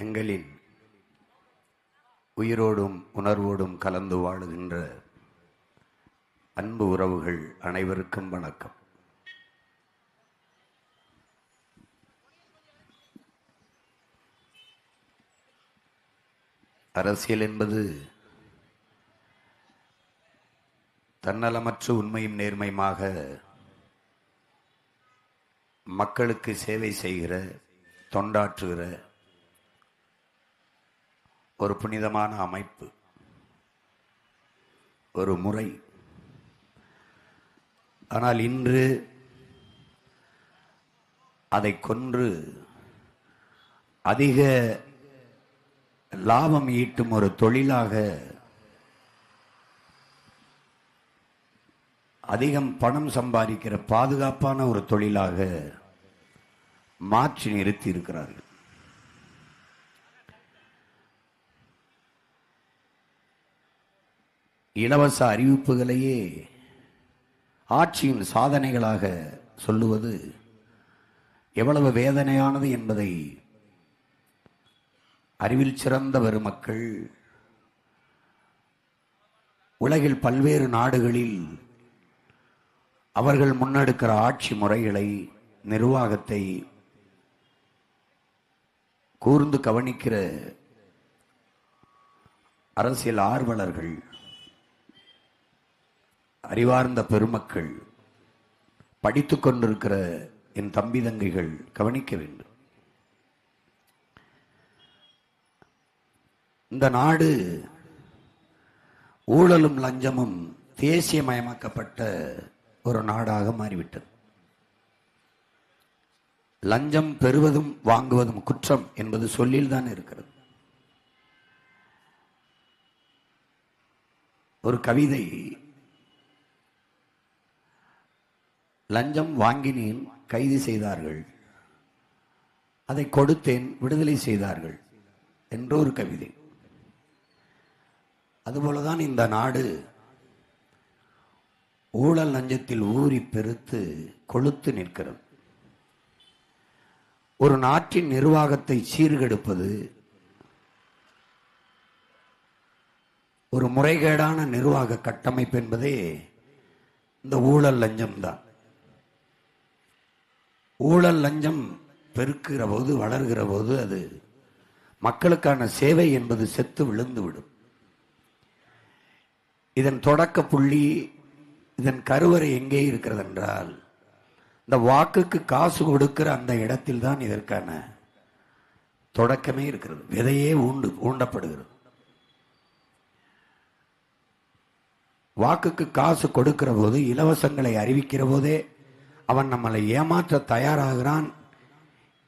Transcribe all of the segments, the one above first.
எங்களின் உயிரோடும் உணர்வோடும் கலந்து வாழுகின்ற அன்பு உறவுகள் அனைவருக்கும் வணக்கம். அரசியல் என்பது தன்னலமற்ற உண்மையும் நேர்மையுமாக மக்களுக்கு சேவை செய்கிற, தொண்டாற்றுகிற ஒரு புனிதமான அமைப்பு, ஒரு முறை. ஆனால் இன்று அதை கொன்று அதிக லாபம் ஈட்டும் ஒரு தொழிலாக, அதிகம் பணம் சம்பாதிக்கிற பாதுகாப்பான ஒரு தொழிலாக மாற்றி நிறுத்தி இருக்கிறார்கள். இலவச அறிவிப்புகளையே ஆட்சியின் சாதனைகளாக சொல்லுவது எவ்வளவு வேதனையானது என்பதை அறிவில் சிறந்த பெருமக்கள் உலகில் பல்வேறு நாடுகளில் அவர்கள் முன்னெடுக்கிற ஆட்சி முறைகளை, நிர்வாகத்தை கூர்ந்து கவனிக்கிற அரசியல் ஆர்வலர்கள், அறிவார்ந்த பெருமக்கள், படித்துக் கொண்டிருக்கிற என் தம்பி தங்கைகள் கவனிக்க வேண்டும். இந்த நாடு ஊழலும் லஞ்சமும் தேசியமயமாக்கப்பட்ட ஒரு நாடாக மாறிவிட்டது. லஞ்சம் பெறுவதும் வாங்குவதும் குற்றம் என்பது சொல்லில் தான் இருக்கிறது. ஒரு கவிதை, லஞ்சம் வாங்கினேன் கைது செய்தார்கள், அதை கொடுத்தேன் விடுதலை செய்தார்கள் என்ற ஒரு கவிதை. அதுபோலதான் இந்த நாடு ஊழல் லஞ்சத்தில் ஊறி பெருத்து கொழுத்து நிற்கிறது. ஒரு நாட்டின் நிர்வாகத்தை சீர்கெடுப்பது, ஒரு முறைகேடான நிர்வாக கட்டமைப்பு என்பதே இந்த ஊழல் லஞ்சம் தான். ஊழல் லஞ்சம் பெருக்கிற போது, வளர்கிற போது அது மக்களுக்கான சேவை என்பது செத்து விழுந்துவிடும். இதன் தொடக்க புள்ளி, இதன் கருவறை எங்கே இருக்கிறது என்றால், இந்த வாக்குக்கு காசு கொடுக்கிற அந்த இடத்தில் தான் இதற்கான தொடக்கமே இருக்கிறது. விதையே ஊண்டப்படுகிறது. வாக்குக்கு காசு கொடுக்கிற போது, இலவசங்களை அறிவிக்கிற போதே அவன் நம்மளை ஏமாற்ற தயாராகிறான்,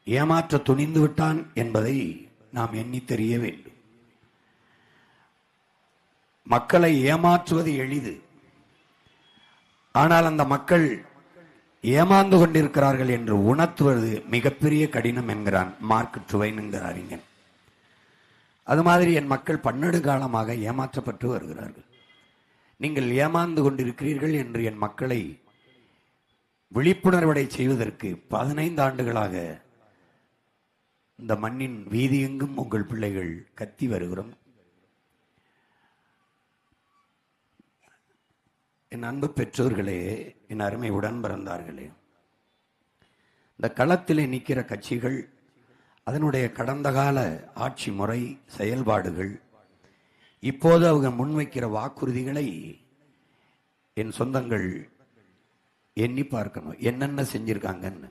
ஏமாற்ற துணிந்து விட்டான் என்பதை நாம் எண்ணி தெரிய வேண்டும். மக்களை ஏமாற்றுவது எளிது, ஆனால் அந்த மக்கள் ஏமாந்து கொண்டிருக்கிறார்கள் என்று உணர்த்துவது மிகப்பெரிய கடினம் என்கிறான் மார்க் ட்வைன் என்கிற அறிஞன். அது மாதிரி என் மக்கள் பன்னெடு காலமாக ஏமாற்றப்பட்டு வருகிறார்கள். நீங்கள் ஏமாந்து கொண்டிருக்கிறீர்கள் என்று என் மக்களை விழிப்புணர்வடை செய்வதற்கு 15 ஆண்டுகளாக இந்த மண்ணின் வீதியெங்கும் உங்கள் பிள்ளைகள் கத்தி வருகிறோம். என் அன்பு பெற்றோர்களே, என் அருமை உடன் பிறந்தார்களே, இந்த களத்திலே நிற்கிற கட்சிகள், அதனுடைய கடந்த கால ஆட்சி முறை, செயல்பாடுகள், இப்போது அவங்க முன்வைக்கிற வாக்குறுதிகளை என் சொந்தங்கள் எண்ணி பார்க்கணும், என்னென்ன செஞ்சிருக்காங்கன்னு.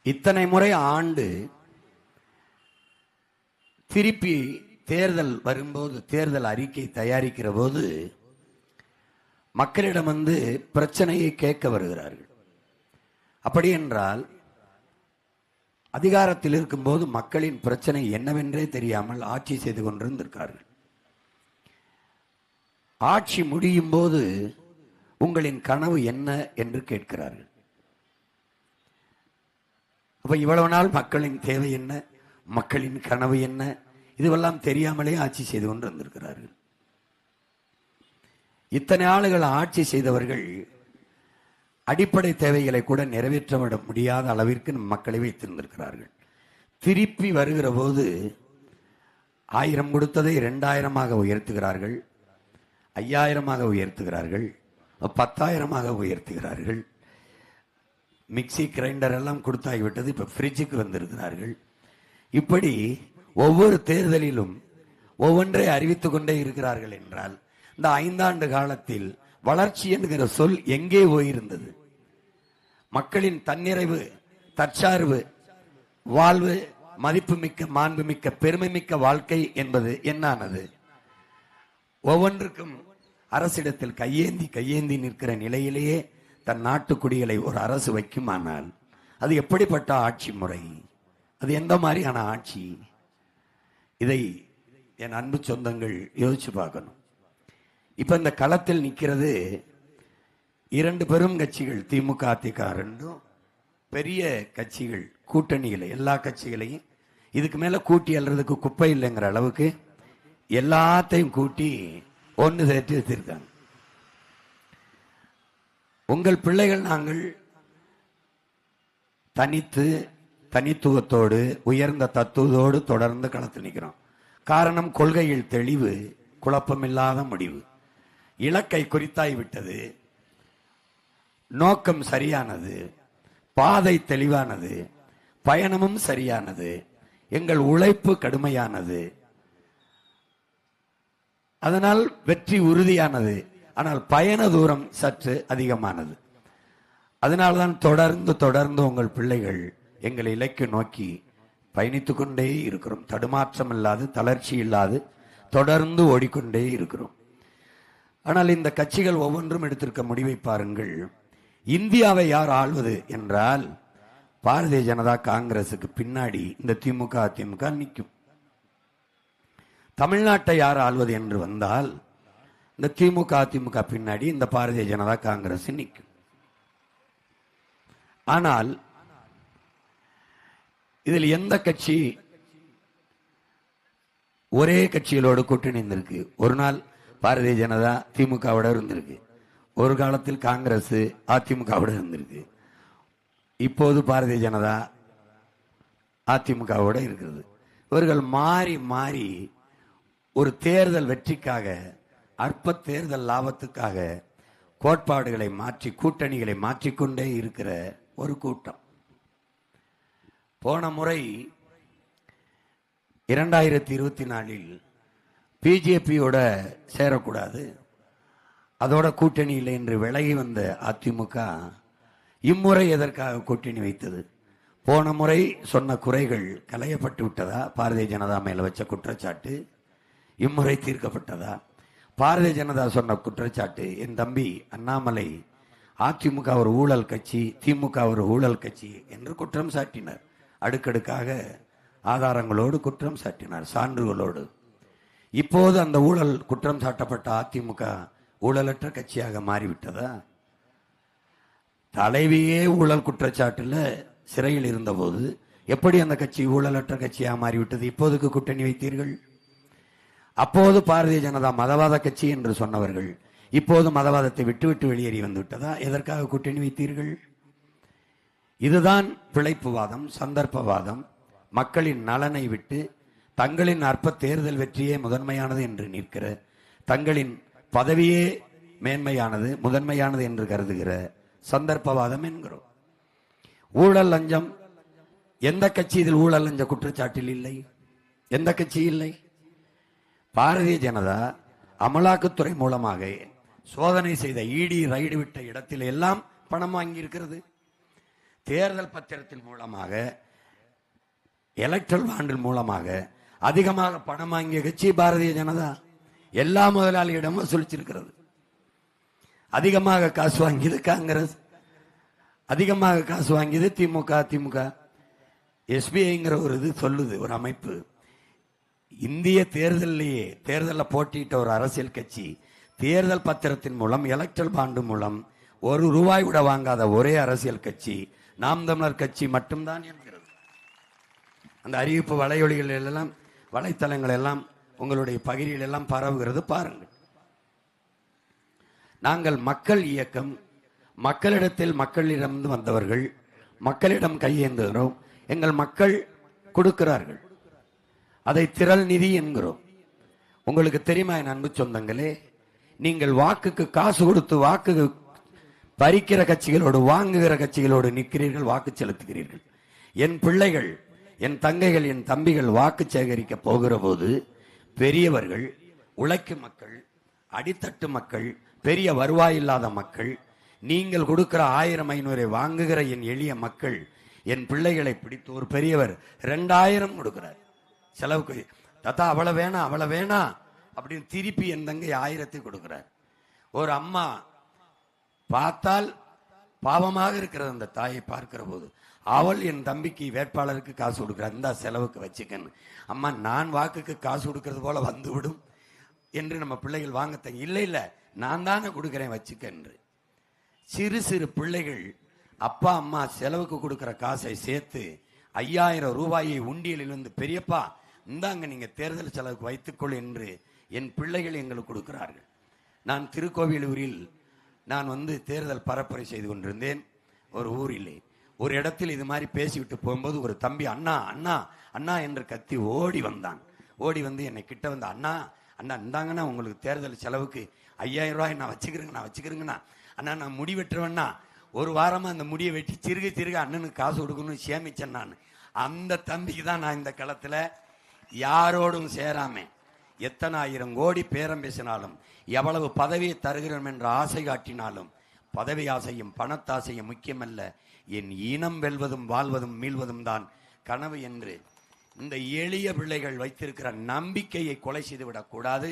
இத்தனை முறை ஆண்டு திருப்பி தேர்தல் வரும்போது, தேர்தல் அறிக்கை தயாரிக்கிற போது மக்களிடம் வந்து பிரச்சனையை கேட்க வருகிறார்கள். அப்படி என்றால் அதிகாரத்தில் இருக்கும்போது மக்களின் பிரச்சனை என்னவென்றே தெரியாமல் ஆட்சி செய்து கொண்டிருந்திருக்கார்கள். ஆட்சி முடியும் போது உங்களின் கனவு என்ன என்று கேட்கிறார்கள். அப்ப இவ்வளவு நாள் மக்களின் தேவை என்ன, மக்களின் கனவு என்ன, இதுவெல்லாம் தெரியாமலே ஆட்சி செய்து கொண்டு வந்திருக்கிறார்கள். இத்தனை ஆளுகள் ஆட்சி செய்தவர்கள் அடிப்படை தேவைகளை கூட நிறைவேற்ற விட முடியாத அளவிற்கு மக்களை வைத்திருந்திருக்கிறார்கள். திருப்பி வருகிற போது 1000 கொடுத்ததை 2000 உயர்த்துகிறார்கள், 5000 உயர்த்துகிறார்கள், 10,000 உயர்த்துகிறார்கள். மிக்சி கிரைண்டர் எல்லாம் கொடுத்தாகிவிட்டது, இப்ப ஃப்ரிட்ஜுக்கு வந்திருக்கிறார்கள். இப்படி ஒவ்வொரு தேர்தலிலும் ஒவ்வொன்றை அறிவித்துக் கொண்டே இருக்கிறார்கள் என்றால் இந்த 5 ஆண்டு காலத்தில் வளர்ச்சி என்கிற சொல் எங்கே போயிருந்தது? மக்களின் தன்னிறைவு, தற்சார்பு வாழ்வு, மதிப்புமிக்க, மாண்புமிக்க, பெருமைமிக்க வாழ்க்கை என்பது என்னானது? ஒவ்வொன்றுக்கும் அரசிடத்தில் கையேந்தி நிற்கிற நிலையிலேயே தன் நாட்டு குடிகளை ஒரு அரசு வைக்குமானால் அது எப்படிப்பட்ட ஆட்சி முறை? அது எந்த மாதிரியான ஆட்சி? இதை என் அன்பு சொந்தங்கள் யோசிச்சு பார்க்கணும். இப்ப இந்த களத்தில் நிற்கிறது 2 பெரும் கட்சிகள், திமுக அதிமுக ரெண்டும் பெரிய கட்சிகள். கூட்டணிகளை எல்லா கட்சிகளையும் இதுக்கு மேல கூட்டி அல்றதுக்கு குப்பை இல்லைங்கிற அளவுக்கு எல்லாத்தையும் கூட்டி ஒன்று சேர்த்து வச்சிருக்காங்க. உங்கள் பிள்ளைகள் நாங்கள் தனித்துவத்தோடு உயர்ந்த தத்துவத்தோடு தொடர்ந்து களத்து நிற்கிறோம். காரணம், கொள்கையில் தெளிவு, குழப்பமில்லாத முடிவு. இலக்கை குறித்தாய் விட்டது, நோக்கம் சரியானது, பாதை தெளிவானது, பயணமும் சரியானது, எங்கள் உழைப்பு கடுமையானது, அதனால் வெற்றி உறுதியானது. ஆனால் பயண தூரம் சற்று அதிகமானது. அதனால்தான் தொடர்ந்து உங்கள் பிள்ளைகள் எங்கள் இலக்கை நோக்கி பயணித்துக் கொண்டே இருக்கிறோம். தடுமாற்றம் இல்லாது, தளர்ச்சி இல்லாது தொடர்ந்து ஓடிக்கொண்டே இருக்கிறோம். ஆனால் இந்த கட்சிகள் ஒவ்வொன்றும் எடுத்திருக்க முடிவை பாருங்கள். இந்தியாவை யார் ஆள்வது என்றால் பாரதிய ஜனதா காங்கிரசுக்கு பின்னாடி இந்த திமுக அதிமுக நிற்கும். தமிழ்நாட்டை யார் ஆள்வது என்று வந்தால் இந்த திமுக அதிமுக பின்னாடி இந்த பாரதிய ஜனதா காங்கிரஸ் நிற்கும். ஆனால் இதில் எந்த கட்சி ஒரே கட்சிகளோடு கூட்டணி இருந்திருக்கு? ஒரு நாள் பாரதிய ஜனதா திமுகவோட இருந்திருக்கு, ஒரு காலத்தில் காங்கிரஸ் அதிமுகவோட இருந்திருக்கு, இப்போது பாரதிய ஜனதா அதிமுகவோட இருக்கிறது. இவர்கள் மாறி மாறி ஒரு தேர்தல் வெற்றிக்காக, அற்ப தேர்தல் லாபத்துக்காக கோட்பாடுகளை மாற்றி, கூட்டணிகளை மாற்றிக்கொண்டே இருக்கிற ஒரு கூட்டம். போன முறை 2024 பிஜேபியோட சேரக்கூடாது, அதோட கூட்டணி இல்லை என்று விலகி வந்த அதிமுக இம்முறை எதற்காக கூட்டணி வைத்தது? போன முறை சொன்ன குறைகள் களையப்பட்டு விட்டதா? பாரதிய ஜனதா மேல வச்ச குற்றச்சாட்டு இம்முறை தீர்க்கப்பட்டதா? பாரதிய ஜனதா சொன்ன குற்றச்சாட்டு, என் தம்பி அண்ணாமலை அதிமுக ஒரு ஊழல் கட்சி, திமுக ஒரு ஊழல் கட்சி என்று குற்றம் சாட்டினார். அடுக்கடுக்காக ஆதாரங்களோடு குற்றம் சாட்டினார், சான்றுகளோடு. இப்போது அந்த ஊழல் குற்றம் சாட்டப்பட்ட அதிமுக ஊழலற்ற கட்சியாக மாறிவிட்டதா? தலைவியே ஊழல் குற்றச்சாட்டுல சிறையில் இருந்தபோது எப்படி அந்த கட்சி ஊழலற்ற கட்சியாக மாறிவிட்டது? இப்போதுக்கு கூட்டணி வைத்தீர்கள். அப்போது பாரதிய ஜனதா மதவாத கட்சி என்று சொன்னவர்கள் இப்போது மதவாதத்தை விட்டுவிட்டு வெளியேறி வந்து விட்டதா? எதற்காக கூட்டணி வைத்தீர்கள்? இதுதான் பிழைப்புவாதம், சந்தர்ப்பவாதம். மக்களின் நலனை விட்டு தங்களின் அற்ப தேர்தல் வெற்றியே முதன்மையானது என்று நிற்கிற, தங்களின் பதவியே மேன்மையானது, முதன்மையானது என்று கருதுகிற சந்தர்ப்பவாதம் என்கிறோம். ஊழல் லஞ்சம், எந்த கட்சி இதில் ஊழல் லஞ்ச குற்றச்சாட்டில் இல்லை? எந்த கட்சி இல்லை? பாரதிய ஜனதா அமலாக்கத்துறை மூலமாக சோதனை செய்த இடி ரைடு விட்ட இடத்தில் எல்லாம் பணம் வாங்கி இருக்கிறது. தேர்தல் பத்திரத்தின் மூலமாக, எலக்ட்ரல் பாண்டில் மூலமாக அதிகமாக பணம் வாங்கிய கட்சி பாரதிய ஜனதா. எல்லா முதலாளியிடமும் வசூலிச்சிருக்கிறது. அதிகமாக காசு வாங்கியது காங்கிரஸ், அதிகமாக காசு வாங்கியது திமுக. எஸ்பிஐங்கிற ஒரு இது சொல்லுது, ஒரு அமைப்பு. இந்திய தேர்தலிலேயே, தேர்தலில் போட்டியிட்ட ஒரு அரசியல் கட்சி தேர்தல் பத்திரத்தின் மூலம், எலக்ட்ரல் பாண்டு மூலம் ₹1 விட வாங்காத ஒரே அரசியல் கட்சி நாம் தமிழர் கட்சி மட்டும்தான் என்கிறது. அந்த அறிவிப்பு வலையொலிகள் எல்லாம், வலைத்தளங்கள் எல்லாம், உங்களுடைய பகிரில் எல்லாம் பரவுகிறது, பாருங்கள். நாங்கள் மக்கள் இயக்கம், மக்களிடத்தில் மக்களிடம் வந்தவர்கள், மக்களிடம் கையேந்துகிறோம். எங்கள் மக்கள் கொடுக்கிறார்கள், அதை திரள் நிதி என்கிறோம். உங்களுக்கு தெரியுமா என் அன்பு சொந்தங்களே, நீங்கள் வாக்குக்கு காசு கொடுத்து வாக்கு பறிக்கிற கட்சிகளோடு வாங்குகிற கட்சிகளோடு நிற்கிறீர்கள், வாக்கு செலுத்துகிறீர்கள். என் பிள்ளைகள், என் தங்கைகள், என் தம்பிகள் வாக்கு சேகரிக்க போகிற போது பெரியவர்கள், உழைக்கும் மக்கள், அடித்தட்டு மக்கள், பெரிய வருவாய் இல்லாத மக்கள், நீங்கள் கொடுக்கிற 1000-500 வாங்குகிற என் எளிய மக்கள், என் பிள்ளைகளை பிடித்து ஒரு பெரியவர் 2000 கொடுக்கிறார் செலவுக்கு. தாத்தா அவ்வளவு வேணாம் அவ்வளவு வேணாம் அப்படின்னு திருப்பி என் தங்கை 1000 கொடுக்கிறார். ஒரு அம்மா பார்த்தால் பாவமாக இருக்கிறது அந்த தாயை பார்க்கிற போது, அவள் என் தம்பிக்கு வேட்பாளருக்கு காசு கொடுக்கிறார், இந்த செலவுக்கு வச்சுக்கன்னு. அம்மா, நான் வாக்குக்கு காசு கொடுக்கறது போல வந்துவிடும் என்று நம்ம பிள்ளைகள் வாங்க, இல்லை இல்லை நான் தானே கொடுக்கிறேன் வச்சுக்க என்று. சிறு சிறு பிள்ளைகள் அப்பா அம்மா செலவுக்கு கொடுக்கிற காசை சேர்த்து 5000 ரூபாயை உண்டியலிலிருந்து, பெரியப்பா இந்தாங்க நீங்க தேர்தல் செலவுக்கு வைத்துக்கொள் என்று என் பிள்ளைகள் எங்களுக்கு கொடுக்கிறார்கள். நான் திருக்கோவிலூரில் நான் தேர்தல் பரப்புரை செய்து கொண்டிருந்தேன். ஒரு ஊரிலே ஒரு இடத்தில் இது மாதிரி பேசிவிட்டு போகும்போது ஒரு தம்பி அண்ணா அண்ணா அண்ணா என்று கத்தி ஓடி வந்தான். ஓடி வந்து என்னை கிட்ட வந்து, அண்ணா அண்ணா இந்தாங்கண்ணா உங்களுக்கு தேர்தல் செலவுக்கு 5000 ரூபாய் நான் வச்சுக்கிறேங்கண்ணா. அண்ணா நான் முடி வெட்டுருவேண்ணா, ஒரு வாரமாக அந்த முடியை வெட்டி சிறுக அண்ணனுக்கு காசு கொடுக்கணும்னு சேமிச்சேன் நான். அந்த தம்பிக்கு தான் நான் இந்த களத்தில் யாரோடும் சேராம எத்தனை 1000 கோடி பேரம் பேசினாலும், எவ்வளவு பதவியை தருகிறோம் என்ற ஆசை காட்டினாலும், பதவி ஆசையும் பணத்தாசையும் முக்கியமல்ல, என் இனம் வெல்வதும் வாழ்வதும் மீள்வதும் தான் கனவு என்று இந்த எளிய பிள்ளைகள் வைத்திருக்கிற நம்பிக்கையை கொலை செய்து விடக்கூடாது,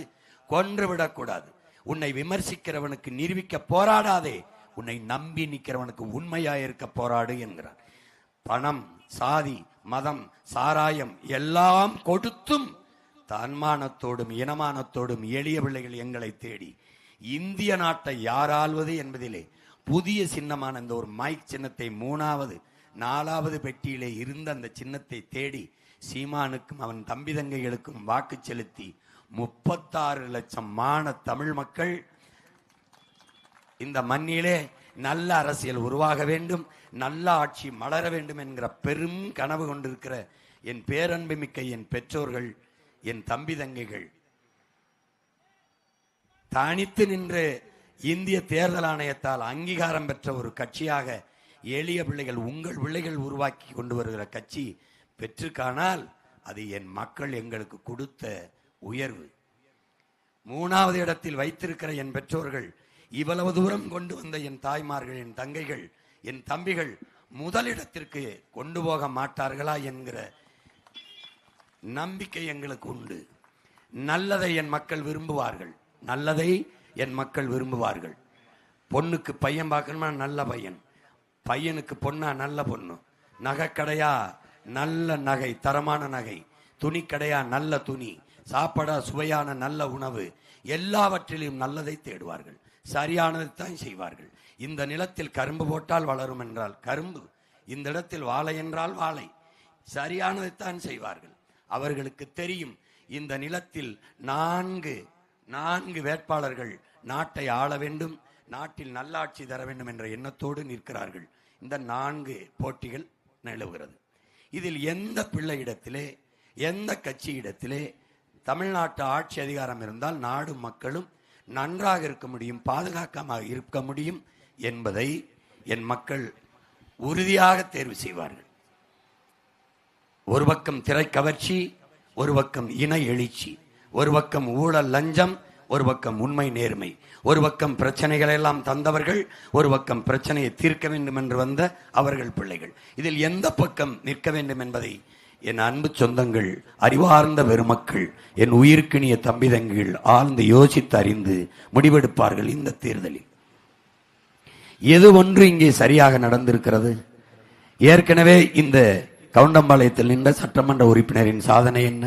கொன்று விடக்கூடாது. உன்னை விமர்சிக்கிறவனுக்கு நிரூபிக்க போராடாதே, உன்னை நம்பி நிற்கிறவனுக்கு உண்மையாயிருக்க போராடு என்கிறார். பணம், சாதி, மதம், சாராயம் எல்லாம் கொடுத்தும் தன்மானத்தோடும் இனமானத்தோடும் எளிய பிள்ளைகள் எங்களை தேடி இந்திய நாட்டை யார் ஆள்வது என்பதிலே புதிய சின்னமான இந்த ஒரு மைக் சின்னத்தை 3வது 4வது பெட்டியிலே இருந்த அந்த சின்னத்தை தேடி சீமானுக்கும் அவன் தம்பி தங்கைகளுக்கும் வாக்கு செலுத்தி 36 லட்சம் தமிழ் மக்கள் இந்த மண்ணிலே நல்ல அரசியல் உருவாக வேண்டும், நல்ல ஆட்சி மலர வேண்டும் என்கிற பெரும் கனவு கொண்டிருக்கிற என் பேரன்பு மிக்க என் பெற்றோர்கள், என் தம்பி தங்கைகள் தனித்து நின்று இந்திய தேர்தல் ஆணையத்தால் அங்கீகாரம் பெற்ற ஒரு கட்சியாக எளிய பிள்ளைகள், உங்கள் பிள்ளைகள் உருவாக்கி கொண்டு வருகிற கட்சி பெற்று காணால் அது என் மக்கள் எங்களுக்கு கொடுத்த உயர்வு. 3வது இடத்தில் வைத்திருக்கிற என் பெற்றோர்கள், இவ்வளவு தூரம் கொண்டு வந்த என் தாய்மார்கள், என் தங்கைகள், என் தம்பிகள் முதலிடத்திற்கு கொண்டு போக மாட்டார்களா என்கிற நம்பிக்கை எங்களுக்கு உண்டு. நல்லதை என் மக்கள் விரும்புவார்கள், நல்லதை என் மக்கள் விரும்புவார்கள். பொண்ணுக்கு பையன் பார்க்கணுமா, நல்ல பையன், பையனுக்கு பொண்ணா நல்ல பொண்ணு, நகை கடையா நல்ல நகை, தரமான நகை, துணி கடையா நல்ல துணி, சாப்பாடா சுவையான நல்ல உணவு, எல்லாவற்றிலும் நல்லதை தேடுவார்கள், சரியானதைத்தான் செய்வார்கள். இந்த நிலத்தில் கரும்பு போட்டால் வளரும் என்றால் கரும்பு, இந்த இடத்தில் வாழை என்றால் வாழை, சரியானதைத்தான் செய்வார்கள். அவர்களுக்கு தெரியும் இந்த நிலத்தில் 4 வேட்பாளர்கள் நாட்டை ஆள வேண்டும், நாட்டில் நல்லாட்சி தர வேண்டும் என்ற எண்ணத்தோடு நிற்கிறார்கள். இந்த 4 போட்டிகள் நிலவுகிறது. இதில் எந்த பிள்ளையிடத்திலே, எந்த கட்சியிடத்திலே தமிழ்நாட்டு ஆட்சி அதிகாரம் இருந்தால் நாடு மக்களும் நன்றாக இருக்க முடியும், பாதுகாக்கமாக இருக்க முடியும் என்பதை என் மக்கள் உறுதியாக தேர்வு செய்வார்கள். ஒரு பக்கம் திரை கவர்ச்சி, ஒரு பக்கம் இன எழுச்சி, ஒரு பக்கம் ஊழல் லஞ்சம், ஒரு பக்கம் உண்மை நேர்மை, ஒரு பக்கம் பிரச்சனைகள் எல்லாம் தந்தவர்கள், ஒரு பக்கம் பிரச்சனையை தீர்க்க வேண்டும் என்று வந்த அவர்கள் பிள்ளைகள். இதில் எந்த பக்கம் நிற்க வேண்டும் என்பதை என் அன்பு சொந்தங்கள், அறிவார்ந்த பெருமக்கள், என் உயிர்க்கினிய தம்பி தங்கிகள் ஆழ்ந்து யோசித்து அறிந்து முடிவெடுப்பார்கள். இந்த தேர்தலில் எது ஒன்று இங்கே சரியாக நடந்திருக்கிறது? ஏற்கனவே இந்த கவுண்டம்பாளையத்தில் நின்ற சட்டமன்ற உறுப்பினரின் சாதனை என்ன,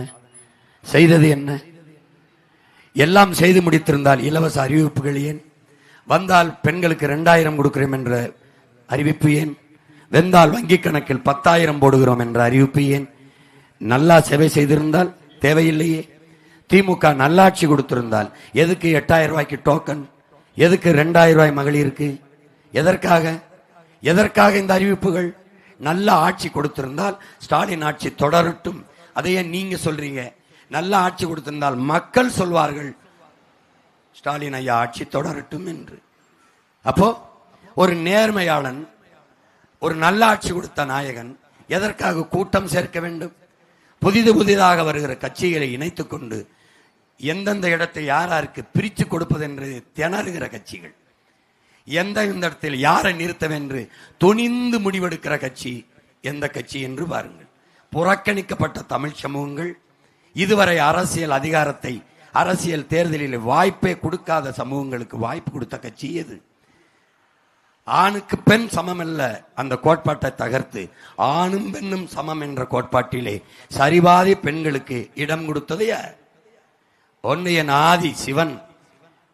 செய்தது என்ன? எல்லாம் செய்து முடித்திருந்தால் இலவச அறிவிப்புகள் ஏன்? வந்தால் பெண்களுக்கு 2000 கொடுக்கிறோம் என்ற அறிவிப்பு ஏன்? வெந்தால் வங்கி கணக்கில் 10,000 போடுகிறோம் என்ற அறிவிப்பு ஏன்? நல்லா சேவை செய்திருந்தால் தேவையில்லையே. திமுக நல்லாட்சி கொடுத்திருந்தால் எதுக்கு 8000 ரூபாய்க்கு டோக்கன், எதுக்கு 2000 ரூபாய் மகளிருக்கு, எதற்காக எதற்காக இந்த அறிவிப்புகள்? நல்ல ஆட்சி கொடுத்திருந்தால் ஸ்டாலின் ஆட்சி தொடரட்டும். அதையே நீங்க சொல்றீங்க. நல்ல ஆட்சி கொடுத்திருந்தால் மக்கள் சொல்வார்கள் ஸ்டாலின் ஐயா ஆட்சி தொடரட்டும் என்று. அப்போ ஒரு நேர்மையாளன், ஒரு நல்ல ஆட்சி கொடுத்த நாயகன் எதற்காக கூட்டம் சேர்க்க வேண்டும்? புதிதாக வருகிற கட்சிகளை இணைத்துக் கொண்டு எந்தெந்த இடத்தை யாருக்கு பிரித்து கொடுப்பது என்று திணறுகிற கட்சிகள், எந்த இடத்தில் யாரை நிறுத்தம் என்று துணிந்து முடிவெடுக்கிற கட்சி எந்த கட்சி என்று பாருங்கள். புறக்கணிக்கப்பட்ட தமிழ் சமூகங்கள், இதுவரை அரசியல் அதிகாரத்தை, அரசியல் தேர்தலில் வாய்ப்பே கொடுக்காத சமூகங்களுக்கு வாய்ப்பு கொடுத்த கட்சி எது? ஆணுக்கு பெண் சமம் அல்ல அந்த கோட்பாட்டை தகர்த்து ஆணும் பெண்ணும் சமம் என்ற கோட்பாட்டிலே சரிபாதி பெண்களுக்கு இடம் கொடுத்தது யார்? ஒன்னு என் ஆதி சிவன்,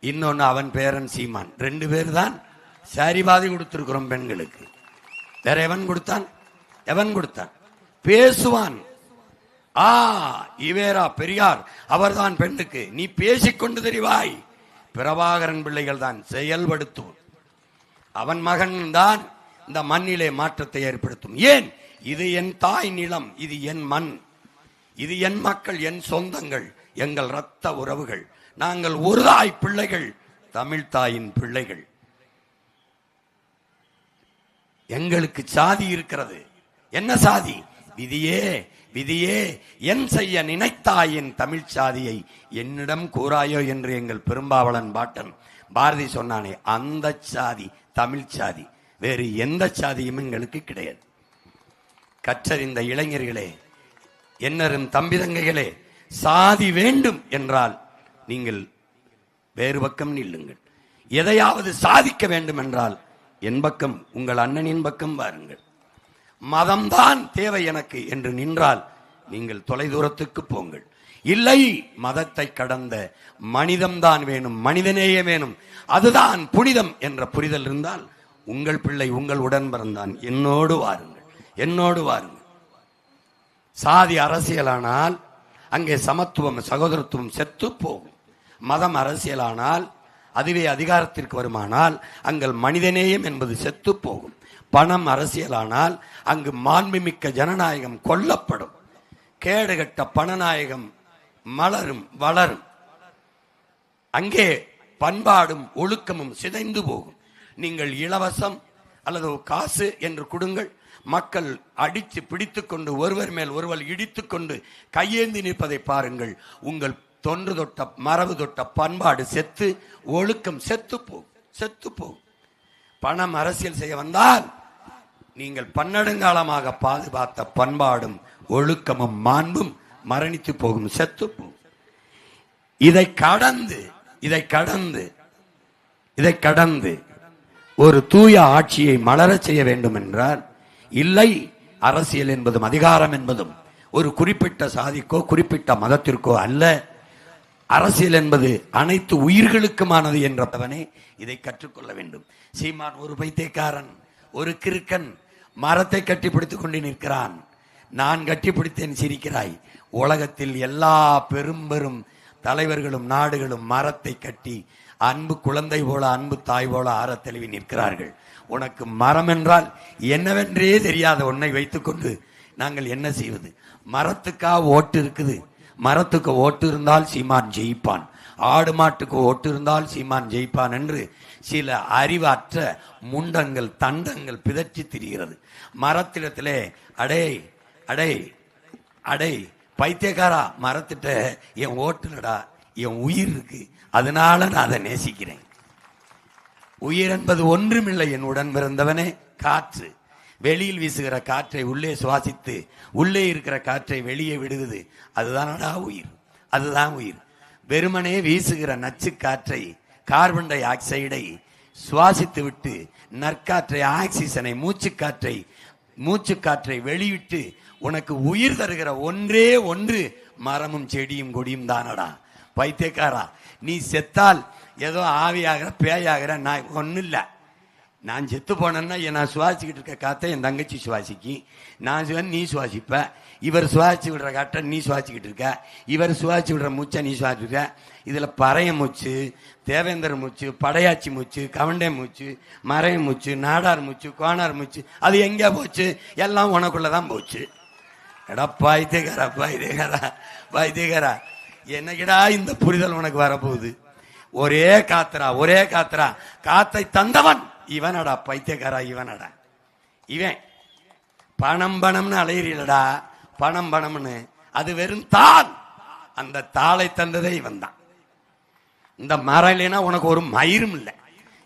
இன்னொன்னு அவன் பேரன் சீமான். 2 பேர் தான் சரிபாதி கொடுத்திருக்கிறோம் பெண்களுக்கு. வேற எவன் கொடுத்தான்? எவன் கொடுத்தான்? பேசுவான். இவேரா பெரியார் அவர்தான் பெண்ணுக்கு. நீ பேசிக்கொண்டு தெரிவாய். பிரபாகரன் பிள்ளைகள் தான் செயல்படுத்தும். அவன் மகன் தான் இந்த மண்ணிலே மாற்றத்தை ஏற்படுத்தும். ஏன்? இது என் தாய் நிலம், இது என் மண், இது என் மக்கள், என் சொந்தங்கள், எங்கள் இரத்த உறவுகள். நாங்கள் ஒரு தாய் பிள்ளைகள், தமிழ் தாயின் பிள்ளைகள். எங்களுக்கு சாதி இருக்கிறது. என்ன சாதி? விதியே விதியே என் செய்ய நினைத்தாயின் தமிழ் சாதியை என்னிடம் கூறாயோ என்று எங்கள் பெரும்பாவளன் பாட்டன் பாரதி சொன்னானே, அந்த சாதி தமிழ் சாதி. வேறு எந்த சாதியும் எங்களுக்கு கிடையாது. கற்றறிந்த இளைஞர்களே, என்னரும் தம்பிதங்கைகளே, சாதி வேண்டும் என்றால் நீங்கள் வேறு பக்கம் நில்லுங்கள். எதையாவது சாதிக்க வேண்டும் என்றால் என் பக்கம், உங்கள் அண்ணனின் பக்கம் வாருங்கள். மதம்தான் தேவை எனக்கு என்று நின்றால் நீங்கள் தொலைதூரத்துக்கு போங்கள். இல்லை, மதத்தை கடந்த மனிதம்தான் வேணும், மனிதநேய வேணும், அதுதான் புனிதம் என்ற புரிதல் இருந்தால் உங்கள் பிள்ளை, உங்கள் உடன் பிறந்தான், என்னோடு வாருங்கள், என்னோடு வாருங்கள். சாதி அரசியலானால் அங்கே சமத்துவம் சகோதரத்துவம் செத்து போகும். மதம் அரசியலானால், அதுவே அதிகாரத்திற்கு வருமானால் அங்கள் மனிதநேயம் என்பது செத்து போகும். பணம் அரசியலானால் அங்கு மாண்புமிக்க ஜனநாயகம் கொல்லப்படும். கேடுகட்ட பணநாயகம் மலரும் வளரும். அங்கே பண்பாடும் ஒழுக்கமும் சிதைந்து போகும். நீங்கள் இலவசம் அல்லது காசு என்று கொடுங்கள், மக்கள் அடித்து பிடித்துக் கொண்டு ஒருவர் மேல் ஒருவர் இடித்துக் கொண்டு கையேந்தி நிற்பதை பாருங்கள். உங்கள் தொன்று தொட்ட மரபு தொட்ட பண்பாடு செத்து, ஒழுக்கம் செத்து போகும், செத்து போகும். பணம் அரசியல் செய்ய வந்தால் நீங்கள் பன்னெடுங்காலமாக பாதுகாத்த பண்பாடும் ஒழுக்கமும் மாண்பும் மரணித்து போகும், செத்து போகும். இதை கடந்து ஒரு தூய ஆட்சியை மலரச் செய்ய வேண்டும் என்றால், இல்லை, அரசியல் என்பதும் அதிகாரம் என்பதும் ஒரு குறிப்பிட்ட சாதிக்கோ குறிப்பிட்ட மதத்திற்கோ அல்ல. அரசியல் என்பது அனைத்து உயிர்களுக்குமானது என்றவனே இதை கற்றுக்கொள்ள வேண்டும். சீமான் ஒரு பைத்தியக்காரன், ஒரு கிறுக்கன், மரத்தை கட்டிப்பிடித்துக் கொண்டு நிற்கிறான். நான் கட்டிப்பிடித்தேன், சிரிக்கிறாய். உலகத்தில் எல்லா பெரும் பெரும் தலைவர்களும் நாடுகளும் மரத்தை கட்டி அன்பு குழந்தை போல, அன்பு தாய் போல ஆற தெளிவி நிற்கிறார்கள். உனக்கு மரம் என்றால் என்னவென்றே தெரியாத உன்னை வைத்துக்கொண்டு நாங்கள் என்ன செய்வது? மரத்துக்கா ஓட்டு இருக்குது? மரத்துக்கு ஓட்டு இருந்தால் சீமான் ஜெயிப்பான், ஆடு மாட்டுக்கு ஓட்டு இருந்தால் சீமான் ஜெயிப்பான் என்று சில அறிவற்ற முண்டங்கள் தண்டங்கள் பிதற்றி திரிகிறது. மரத்திடத்திலே அடே அடே அடே பைத்தியக்காரா, மரத்திட்ட என் ஓட்டுலடா, என் உயிர் இருக்கு, அதனால நான் அதை நேசிக்கிறேன். உயிர் என்பது ஒன்றுமில்லை என் உடன் பிறந்தவனே, காற்று. வெளியில் வீசுகிற காற்றை உள்ளே சுவாசித்து உள்ளே இருக்கிற காற்றை வெளியே விடுவது, அதுதானடா உயிர், அதுதான் உயிர். வெறுமனே வீசுகிற நச்சு காற்றை, கார்பன் டை ஆக்சைடை சுவாசித்து விட்டு நற்காற்றை, ஆக்சிஜனை, மூச்சுக்காற்றை வெளியிட்டு உனக்கு உயிர் தருகிற ஒன்றே ஒன்று மரமும் செடியும் கொடியும் தானடா. பைத்தியக்காரா, நீ செத்தால் ஏதோ ஆவியாகிற பேயாகிற நான் ஒன்னும் இல்லை. நான் செத்து போனேன்னா நான் சுவாசிக்கிட்டு இருக்க காற்றை என் தங்கச்சி சுவாசிக்கு, நான் நீ சுவாசிப்ப, இவர் சுவாசி விடுற காற்றை நீ சுவாசிக்கிட்டு இருக்க, இவர் சுவாசி விடுற மூச்சை நீ சுவாசிக்க. இதில் பறைய மூச்சு, தேவேந்தர் மூச்சு, படையாச்சி மூச்சு, கவண்டை மூச்சு, மறைய மூச்சு, நாடார் மூச்சு, கோனார் மூச்சு, அது எங்கே போச்சு? எல்லாம் உனக்குள்ளதான் போச்சு. எடா பாய்த்தேகாரா பாய்த்தேகாரா பாய்த்தேகாரா, என்னகிடா இந்த புரிதல் உனக்கு வரப்போகுது? ஒரே காத்துரா, ஒரே காத்துரா, காத்தை தந்தவன் இவனடா, பைத்தியக்காரா இவனடா. இவன் பணம் பணம்னு அலையிறீலடா, பணம் பணம்னு, அது வெறும் தாள். அந்த தாளை தந்ததே இவன் தான். இந்த மரம் இல்லைன்னா உனக்கு ஒரு மயிரும் இல்லை,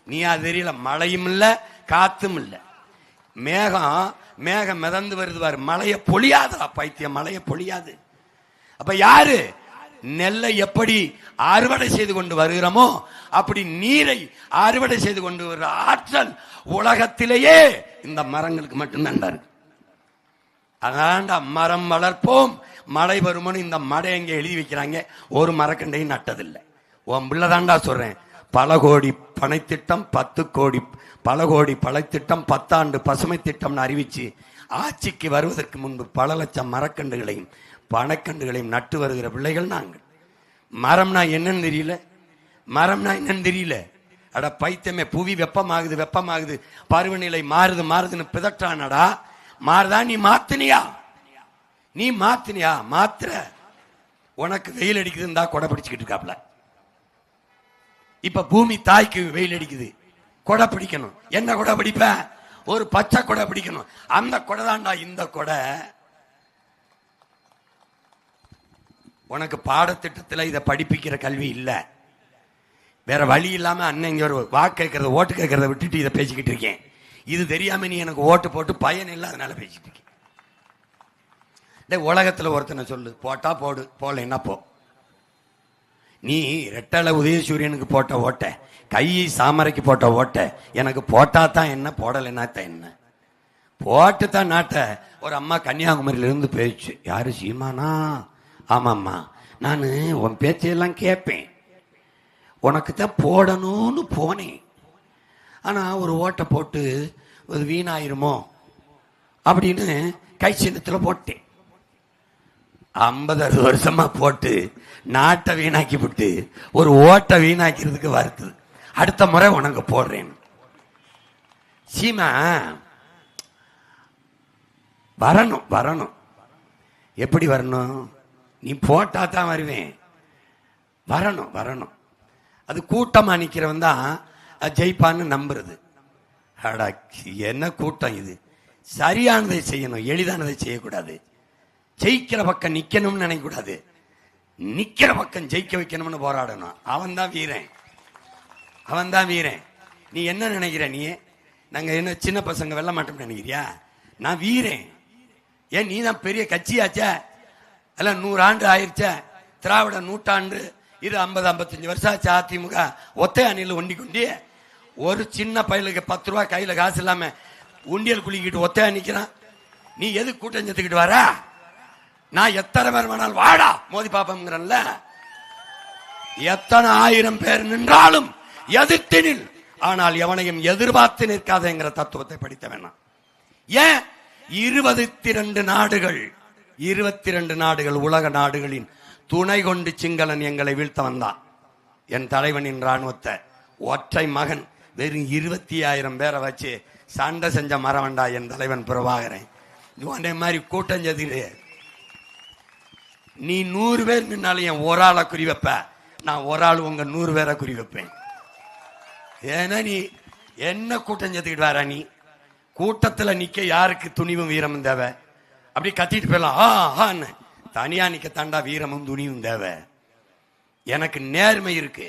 நீ அது தெரியல, மழையும் இல்லை காத்தும் இல்லை. மேகம் மிதந்து வருது பாரு, மழைய பொழியாதா பைத்தியம், மழைய பொழியாது. அப்ப யாரு நெல்லை எப்படி அறுவடை செய்து கொண்டு வருகிறோமோ அப்படி நீரை அறுவடை செய்து கொண்டு வருகிற ஆற்றல் உலகத்திலேயே இந்த மரங்களுக்கு மட்டும்தான் இருக்கு. அதான்டா மரம் வளர்ப்போம் மழை வருமானு இந்த மடை எங்க எழுதி வைக்கிறாங்க, ஒரு மரக்கண்டையும் நட்டதில்லை. உன் பிள்ளைதான்டா சொல்றேன். பல கோடி பனைத்திட்டம் 10 கோடி, பல கோடி பழைத்திட்டம் 10 ஆண்டு பசுமை திட்டம்னு அறிவிச்சு ஆட்சிக்கு வருவதற்கு முன்பு பல லட்சம் மரக்கண்டுகளையும் பனைக்கண்டுகளையும் நட்டு வருகிற பிள்ளைகள் நாங்கள். மரம்னா என்னன்னு தெரியல, மரம்னா என்னன்னு தெரியல. அட பைத்தியமே, புவி வெப்பமாகுது வெப்பமாகுது, பருவநிலை மாறுது மாறுதுன்னு பிதற்றானடா. மாறுதா? நீ மாத்தினியா? நீ மாத்தினியா? மாத்திர உனக்கு வெயில் அடிக்குதுன்னா கொடை பிடிச்சுக்கிட்டு இருக்காப்ல. இப்ப பூமி தாய்க்கு வெயில் அடிக்குது, கொடை பிடிக்கணும். என்ன கொடை பிடிப்ப? ஒரு பச்சை கொடை பிடிக்கணும். அந்த கொடை தான்டா இந்த கொடை. உனக்கு பாடத்திட்டத்தில் இதை படிப்பிக்கிற கல்வி இல்லை. வேற வழி இல்லாம அண்ணன் இங்க ஒரு வாக்கு கேட்கறத ஓட்டு கேட்கறத விட்டுட்டு இதை பேசிக்கிட்டு இருக்கேன். இது தெரியாம நீ எனக்கு ஓட்டு போட்டு பயன் இல்லை, அதனால பேசிட்டு இருக்கேன். உலகத்துல ஒருத்தனை சொல்லு, போட்டா போடு, போடலைன்னா போ. நீ ரெட்டலை உதயசூரியனுக்கு போட்ட ஓட்ட, கை சாமரைக்கு போட்ட ஓட்ட, எனக்கு போட்டா தான் என்ன, போடலைன்னா தான் என்ன? போட்டு தான் நாட்ட. ஒரு அம்மா கன்னியாகுமரியில இருந்து பேச்சு, யாரு சீமானா? ஆமாம்மா, நான் உன் பேச்சையெல்லாம் கேட்பேன், உனக்கு தான் போடணும்னு போனேன், ஆனா ஒரு ஓட்டை போட்டு ஒரு வீணாயிருமோ அப்படின்னு கை சின்னத்துல போட்டேன். 50-60 வருஷமா போட்டு நாட்டை வீணாக்கி விட்டு ஒரு ஓட்டை வீணாக்கிறதுக்கு வருது. அடுத்த முறை உனக்கு போடுறேன். சீமா வரணும் வரணும். எப்படி வரணும்? நீ போட்டா தான் வருவேன். வரணும் வரணும். அது கூட்டமா நிக்கிறவன் தான் ஜெயிப்பான்னு நம்புறது. அடா என்ன கூட்டம் இது! சரியானதை செய்யணும், எளிதானதை செய்யக்கூடாது. ஜெயிக்கிற பக்கம் நிக்கணும்னு நினைக்கக்கூடாது, நிக்கிற பக்கம் ஜெயிக்க வைக்கணும்னு போராடணும். அவன் தான் வீரன், அவன் தான் வீரன். நீ என்ன நினைக்கிற? நீ நாங்க என்ன சின்ன பசங்க வெல்ல மாட்டோம்னு நினைக்கிறியா? நான் வீரன். ஏன் நீ தான் பெரிய கட்சியாச்ச, எல்லாம் 100 ஆண்டு ஆயிடுச்ச, திராவிட நூற்றாண்டு இது 50-55 வருஷம் ஆச்சு. அதிமுக ஒத்தை அணியில் ஒண்டி கொண்டி ஒரு சின்ன பையலுக்கு 10 ரூபா கையில காசு இல்லாம உண்டியல் குளிக்கிட்டு ஒத்தையா நிக்கிறான். நீ எது கூட்டம் செத்துக்கிட்டு வர? நான் எத்தனை பேர் வேணாலும் வாடா மோதி பாப்பம்ங்கிறல்ல. எத்தனை 1000 பேர் நின்றாலும் எதிர்த்து நில், ஆனால் எவனையும் எதிர்பார்த்து நிற்காதேங்கிற தத்துவத்தை படித்த வேணாம். ஏன் 22 நாடுகள் 22 நாடுகள் உலக நாடுகளின் துணை கொண்டு சிங்களன் எங்களை வீழ்த்த வந்தான். என் தலைவனின் ராணுவத்தை ஒற்றை மகன் வெறும் 25,000 பேரை வச்சு சண்டை செஞ்ச மரவண்டா என் தலைவன் பிரபாகரன். இதே மாதிரி கூட்டம் செதிரு. நீ 100 பேர் நின்னாலும் என் ஒரு ஆளை குறி வைப்ப, நான் ஒரு ஆள் உங்க 100 பேரை குறி வைப்பேன். ஏன்னா நீ என்ன கூட்டம் செத்துக்கிட்டு வர? நீ கூட்டத்தில் நிக்க யாருக்கு துணிவும் வீரமும் தேவை? அப்படி கத்திட்டு போயிடலாம். தனியா நிக்க தாண்டா வீரமும் துணிவும் தேவை. எனக்கு நேர்மை இருக்கு,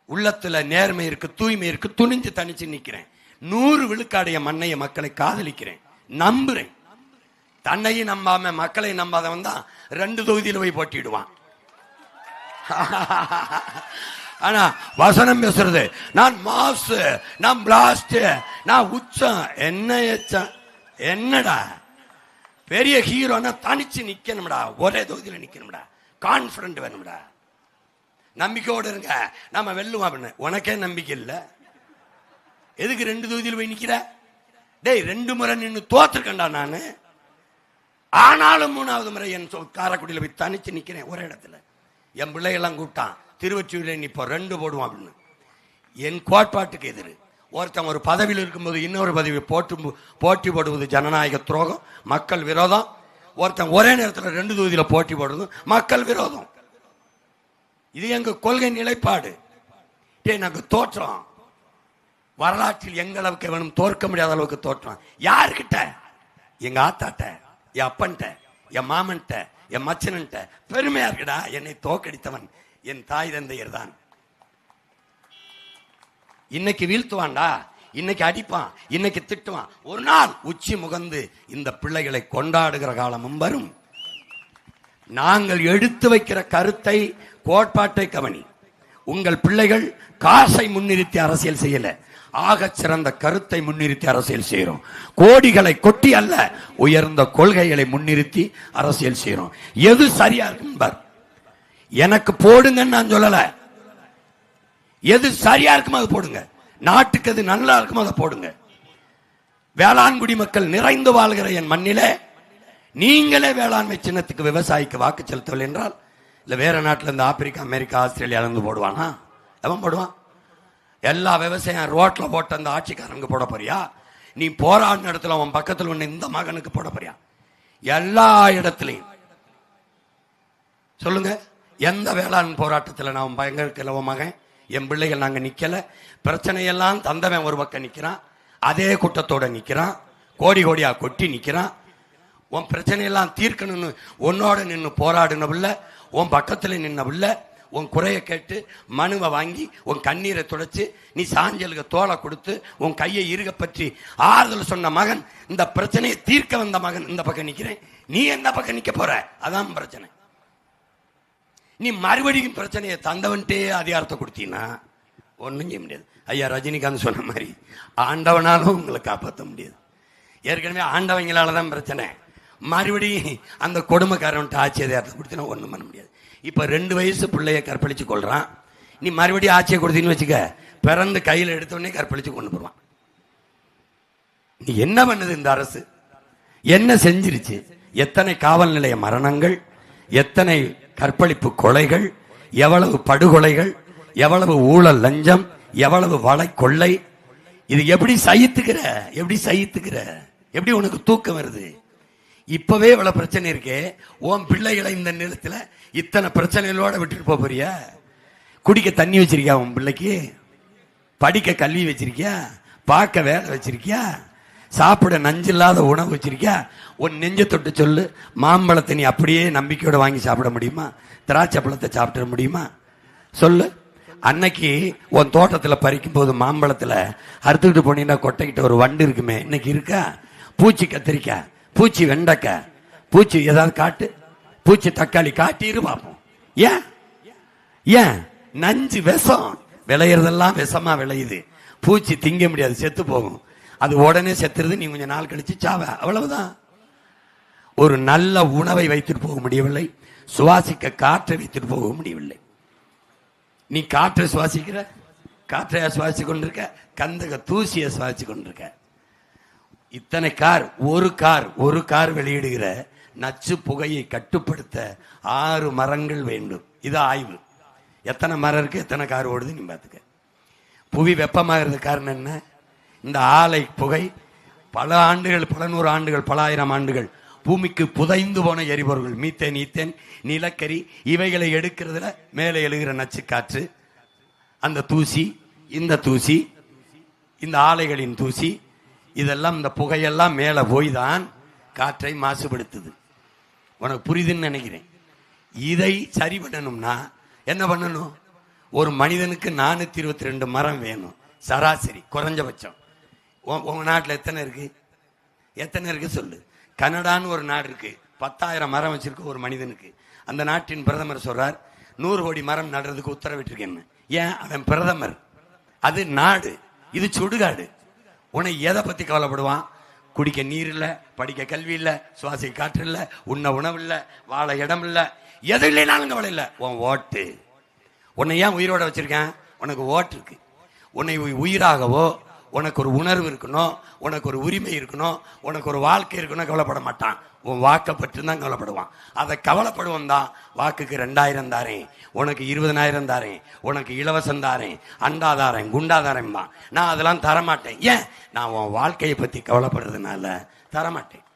உள்ளத்துல நேர்மை இருக்கு, தூய்மை இருக்கு, துணிஞ்சு தனிச்சு நிக்கிறேன். 100 விழுக்காடைய மண்ணைய மக்களை காதலிக்கிறேன், நம்புறேன். தன்னையும் நம்பாம மக்களை நம்பாதவன் தான் 2 தொகுதியில் போய் போட்டிடுவான். ஆனா வசனம் பேசுறது, நான் மாசு, நான் பிளாஸ்ட், நான் உச்சம், என்ன எச்சம்? என்னடா பெரிய ஹீரோனா தனிச்சு நிக்கணும்டா, ஒரே தொகுதியில் நிக்கணும்டா, கான்பிடன்ட் வேணும்டா. நம்பிக்கையோடு இருங்க, நம்ம வெல்லுவோம் அப்படின்னு. உனக்கே நம்பிக்கை இல்லை, எதுக்கு 2 தொகுதியில் போய் நிக்கிற? டேய் 2 முறை நின்று தோத்துருக்கேன்டா நானு. ஆனாலும் 3வது முறை என் காரைக்குடியில் போய் தனிச்சு நிக்கிறேன் ஒரு இடத்துல. என் பிள்ளைகள்லாம் கூப்பிட்டான், திருவொற்றியூர்ல நிப்போ 2 போடுவோம் அப்படின்னு. என் கோட்பாட்டுக்கு எதிர். ஒருத்தன் ஒரு பதவியில் இருக்கும்போது இன்னொரு பதவி போட்டி போடுவது ஜனநாயக துரோகம், மக்கள் விரோதம். ஒருத்தன் ஒரே நேரத்தில் 2 தொகுதியில போட்டி போடுறது மக்கள் விரோதம். இது எங்க கொள்கை நிலைப்பாடு. நாங்க தோற்றோம். வரலாற்றில் எங்க அளவுக்கு வேணும் தோற்க முடியாத அளவுக்கு தோற்றம். யாருக்கிட்ட? எங்க ஆத்தாட்ட, என் அப்பன்ட்ட, என் மாமன்ட்ட, என் மச்சனன்ட்ட பெருமையா இருக்குடா. என்னை தோக்கடித்தவன் என் தாய் தந்தையர் தான். இன்னைக்கு வீழ்த்துவான்டா, இன்னைக்கு அடிப்பான், இன்னைக்கு திட்டுவான். ஒரு நாள் உச்சி முகந்து இந்த பிள்ளைகளை கொண்டாடுகிற காலமும் வரும். நாங்கள் எடுத்து வைக்கிற கருத்தை, கோட்பாட்டை கவனி. உங்கள் பிள்ளைகள் காசை முன்னிறுத்தி அரசியல் செய்யல, ஆக சிறந்த கருத்தை முன்னிறுத்தி அரசியல் செய்யறோம். கோடிகளை கொட்டி அல்ல, உயர்ந்த கொள்கைகளை முன்னிறுத்தி அரசியல் செய்யறோம். எது சரியா இருக்கு எனக்கு போடுங்கன்னு நான் சொல்லல. எது சரியா இருக்குமோ அதை போடுங்க. நாட்டுக்கு எது நல்லா இருக்குமோ அதை போடுங்க. வேளாண்குடி மக்கள் நிறைந்து வாழ்கிற என் மண்ணிலே நீங்களே வேளாண்மை சின்னத்துக்கு விவசாயிக்கு வாக்கு செலுத்தவில்லை என்றால், இல்ல வேற நாட்டில இருந்து ஆப்பிரிக்கா, அமெரிக்கா, ஆஸ்திரேலியா இருந்து போடுவானா? எவன் போடுவான்? எல்லா விவசாயம் ரோட்ல போட்ட அந்த ஆட்சிக்காரங்க போட போறியா? நீ போராடின இடத்துல அவன் பக்கத்தில் ஒண்ணு இந்த மகனுக்கு போட போறியா? எல்லா இடத்துலையும் சொல்லுங்க. எந்த வேளாண் போராட்டத்தில் நான் பயங்கர மகன், என் பிள்ளைகள் நாங்க நிக்கல. பிரச்சனையெல்லாம் தந்தவன் ஒரு பக்கம் நிக்கிறான், அதே கூட்டத்தோட நிக்கிறான், கோடி கோடியா கொட்டி நிக்கிறான். உன் பிரச்சனையெல்லாம் தீர்க்கணும்னு உன்னோட நின்று போராடினவில்ல, உன் பக்கத்துல நின்னவில்ல. உன் குறைய கேட்டு மனுவை வாங்கி உன் கண்ணீரை துடைச்சு நீ சாஞ்சலுக்கு தோலை கொடுத்து உன் கையை இருக பற்றி ஆறுதல் சொன்ன மகன், இந்த பிரச்சனையை தீர்க்க வந்த மகன் இந்த பக்கம் நிக்கிறேன். நீ எந்த பக்கம் நிக்க போற? அதான் பிரச்சனை. நீ மறுபடியும் பிரச்சனையை தந்தவன்ட்டே அதிகாரத்தை கொடுத்தீங்கன்னா ஒன்றும் செய்ய முடியாது. ஐயா ரஜினிகாந்த் சொன்ன மாதிரி ஆண்டவனாலும் உங்களை காப்பாற்ற முடியாது. ஏற்கனவே ஆண்டவங்களால தான் பிரச்சனை. மறுபடியும் அந்த கொடுமைக்காரன்ட்டு ஆட்சி அதிகாரத்தை கொடுத்தீங்கன்னா ஒன்றும் பண்ண முடியாது. இப்ப 2 வயசு பிள்ளைய கற்பழிச்சு கொள்றான். நீ மறுபடியும் ஆட்சியை கொடுத்தீங்கன்னு வச்சுக்க, பிறந்து கையில் எடுத்தோடனே கற்பழிச்சு கொண்டு போடுவான். நீ என்ன பண்ணுது இந்த அரசு? என்ன செஞ்சிருச்சு? எத்தனை காவல் நிலைய மரணங்கள், எத்தனை கற்பழிப்பு கொலைகள், எவ்வளவு படுகொலைகள், எவ்வளவு ஊழல் லஞ்சம், எவ்வளவு வளை கொள்ளை. இது எப்படி சகித்துக்கிற? எப்படி சகித்துக்கிற? எப்படி உனக்கு தூக்கம் வருது? இப்பவே இவ்வளவு பிரச்சனை இருக்கே, உன் பிள்ளைகளை இந்த நிலத்துல இத்தனை பிரச்சனைகளோட விட்டுட்டு போறியா? குடிக்க தண்ணி வச்சிருக்கியா? உன் பிள்ளைக்கு படிக்க கல்வி வச்சிருக்கியா? பார்க்க வேலை வச்சிருக்கியா? சாப்பிட நஞ்சில்லாத உணவு வச்சிருக்கியா? உன் நெஞ்ச தொட்டு சொல்லு, மாம்பழத்தை நீ அப்படியே நம்பிக்கையோட வாங்கி சாப்பிட முடியுமா? திராட்சை பழத்தை சாப்பிட முடியுமா? சொல்லு. அன்னைக்கு உன் தோட்டத்துல பறிக்கும் போது மாம்பழத்துல அறுத்துக்கிட்டு போனீங்கன்னா கொட்டைக்கிட்ட ஒரு வண்டு இருக்குமே, இன்னைக்கு இருக்கா? பூச்சி கத்திரிக்காய், பூச்சி வெண்டைக்காய், பூச்சி ஏதாவது காட்டு, பூச்சி தக்காளி காட்டிரு பார்ப்போம். ஏன்? ஏன்? நஞ்சு விஷம். விளையிறதெல்லாம் விஷமா விளையுது. பூச்சி திங்க முடியாது, செத்து போகும். அது உடனே செத்துறது, நீ கொஞ்சம் நாள் கழிச்சு சாவ, அவ்வளவுதான். ஒரு நல்ல உணவை வைத்துட்டு போக முடியவில்லை, சுவாசிக்க காற்றை வைத்துட்டு போக முடியவில்லை. நீ காற்றை சுவாசிக்கிற, காற்றையா சுவாசி கொண்டிருக்க, கந்தக தூசியை சுவாசி கொண்டிருக்க. இத்தனை ஒரு கார் வெளியிடுகிற நச்சு புகையை கட்டுப்படுத்த 6 மரங்கள் வேண்டும். இது ஆய்வு. எத்தனை மரம் இருக்கு, எத்தனை கார் ஓடுது நீ பாத்துக்க. புவி வெப்பமாகிறது காரணம் என்ன? இந்த ஆலை புகை பல ஆண்டுகள், பல 100 ஆண்டுகள், பல 1000 ஆண்டுகள் பூமிக்கு புதைந்து போன எரிபொருள்கள், மீத்தேன், ஈத்தேன், நிலக்கரி, இவைகளை எடுக்கிறதுல மேலே எழுகிற நச்சு காற்று, அந்த தூசி, இந்த தூசி, இந்த ஆலைகளின் தூசி, இதெல்லாம் இந்த புகையெல்லாம் மேல போய் தான் காற்றை மாசுபடுத்துது. உனக்கு புரியுதுன்னு நினைக்கிறேன். இதை சரி பண்ணணும்னா என்ன பண்ணணும்? ஒரு மனிதனுக்கு 422 மரம் வேணும் சராசரி, குறைஞ்சபட்சம். உங்க நாட்டில் எத்தனை இருக்கு? எத்தனை இருக்கு சொல்லு. கனடான்னு ஒரு நாடு இருக்கு, 10,000 மரம் வச்சிருக்கு ஒரு மனிதனுக்கு. அந்த நாட்டின் பிரதமர் சொல்றார் 100 கோடி மரம் நடுறதுக்கு உத்தரவிட்டிருக்கேன்னு. ஏன்? அவன் பிரதமர், அது நாடு, இது சுடுகாடு. உன்னை எதை பத்தி கவலைப்படுவான்? குடிக்க நீர் இல்ல, படிக்க கல்வி இல்ல, சுவாசிக்க காற்று இல்ல, உண்ண உணவு இல்ல, வாழ இடம் இல்ல, எது இல்லைனாலும் கவலை இல்ல. உன் ஓட்டு. உன்னை ஏன் உயிரோட வச்சிருக்கேன்? உனக்கு ஓட்டு இருக்கு. உன்னை உயிராகவோ உனக்கு ஒரு உணர்வு இருக்கணும், உனக்கு ஒரு உரிமை இருக்கணும், உனக்கு ஒரு வாழ்க்கை இருக்கணும், கவலைப்பட மாட்டான். உன் வாக்கை பற்றி தான் கவலைப்படுவான். அதை கவலைப்படுவான் தான். வாக்குக்கு 2000 தாரேன், உனக்கு 20,000 தாரேன், உனக்கு இலவசம் தாரேன், அண்டா தாரேன், குண்டா தாரேன். நான் அதெல்லாம் தரமாட்டேன். ஏன்? நான் உன் வாழ்க்கையை பற்றி கவலைப்படுறதுனால தரமாட்டேன்.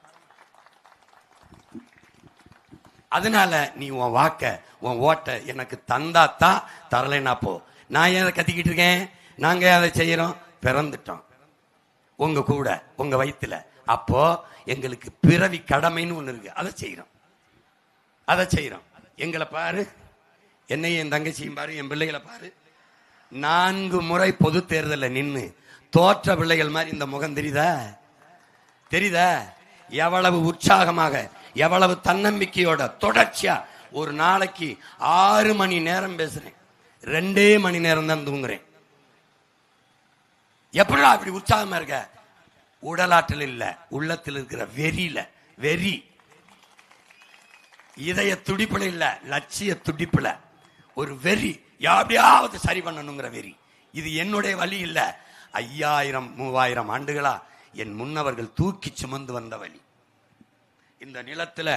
அதனால நீ உன் வாக்க, உன் ஓட்டை எனக்கு தந்தாத்தான், தரலைன்னா போ. நான் ஏன் கத்திக்கிட்டு இருக்கேன்? நாங்க அதை செய்யறோம், பிறந்துட்டோம் உங்க கூட, உங்க வயிற்றுல. அப்போ எங்களுக்கு பிறவி கடமைன்னு ஒண்ணு இருக்கு, அதை செய்யறோம், அதை செய்யறோம். எங்களை பாரு, என்னையும் என் தங்கச்சியும் பாரு, என் பிள்ளைகளை பாரு. 4 முறை பொது தேர்தலில் நின்று தோற்ற பிள்ளைகள் மாதிரி இந்த முகம் தெரியுதா? தெரியுதா? எவ்வளவு உற்சாகமாக, எவ்வளவு தன்னம்பிக்கையோட தொடர்ச்சியா ஒரு நாளைக்கு 6 மணி நேரம் பேசுறேன், 2 மணி நேரம் தான் தூங்குறேன். எப்படா அப்படி உற்சாகமா இருக்க? உடலாற்றல் இல்ல, உள்ளத்தில் இருக்கிற வெறியில. வெறி இதய துடிப்புல இல்ல, லட்சிய துடிப்புல ஒரு வெறி, எப்படியாவது சரி பண்ணணுங்கிற வெறி. இது என்னுடைய வழி இல்ல, 5000 3000 ஆண்டுகளா என் முன்னவர்கள் தூக்கி சுமந்து வந்த வழி. இந்த நிலத்துல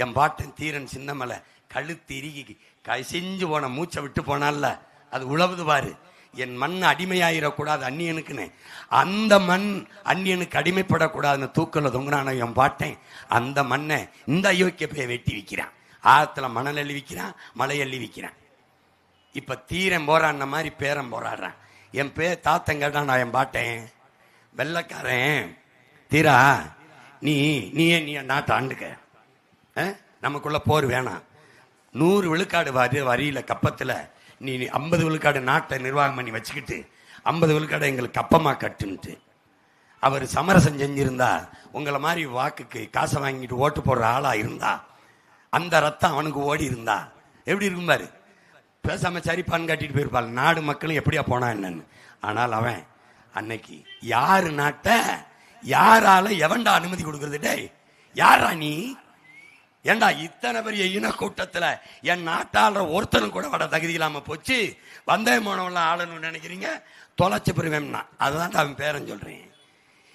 என் பாட்டன் தீரன் சின்னமலை கழுத்து இறுகி கசிஞ்சு போன மூச்சை விட்டு போனால, அது உழவுது பாரு. என் மண் அடிமையாயிடக்கூடாது அந்நியனுக்குன்னு, அந்த மண் அந்நியனுக்கு அடிமைப்படக்கூடாதுன்னு தூக்கல தொங்குனான என் பாட்டேன். அந்த மண்ணை இந்த அயோக்கிய போய் வெட்டி விற்கிறான். ஆத்துல மணல் அள்ளி விற்கிறான், மலை அள்ளி விற்கிறான். இப்ப தீரன் போறான் மாதிரி பேரன் போராடுறான். என் தாத்தன் கேட்டான், நான் என் பாட்டேன், வெள்ளக்காரன் தீரா, நீ நாட்டை ஆண்டுக்க, நமக்குள்ள போர் வேணாம். 100 விழுக்காடு வரியில கப்பத்துல நீ 50 விழுக்காடு நாட்டை நிர்வாகம் பண்ணி வச்சுக்கிட்டு 50 விழுக்காடு எங்களுக்கு கப்பமா கட்டுன்ட்டு அவர் சமரசம் செஞ்சிருந்தா, உங்களை மாதிரி வாக்குக்கு காசை வாங்கிட்டு ஓட்டு போடுற ஆளா இருந்தா, அந்த ரத்தம் அவனுக்கு ஓடி இருந்தா எப்படி இருக்கும் பாரு. பேசாம சரிப்பான்னு காட்டிட்டு போயிருப்பாள். நாடு மக்களும் எப்படியா போனா என்னன்னு. ஆனால் அவன் அன்னைக்கு யாரு நாட்டை யாரால எவன்டா அனுமதி கொடுக்கறது? டே யாரா நீ? ஏண்டா இத்தனை பெரிய இன கூட்டத்துல என் நாட்டாள ஒருத்தனும் கூட வட தகுதி இல்லாம போச்சு, வந்தே போனவெல்லாம் ஆளணும்னு நினைக்கிறீங்க? தொலைச்சு பெறுவேன்னா அதுதான் அவன் பேரன் சொல்றேன்.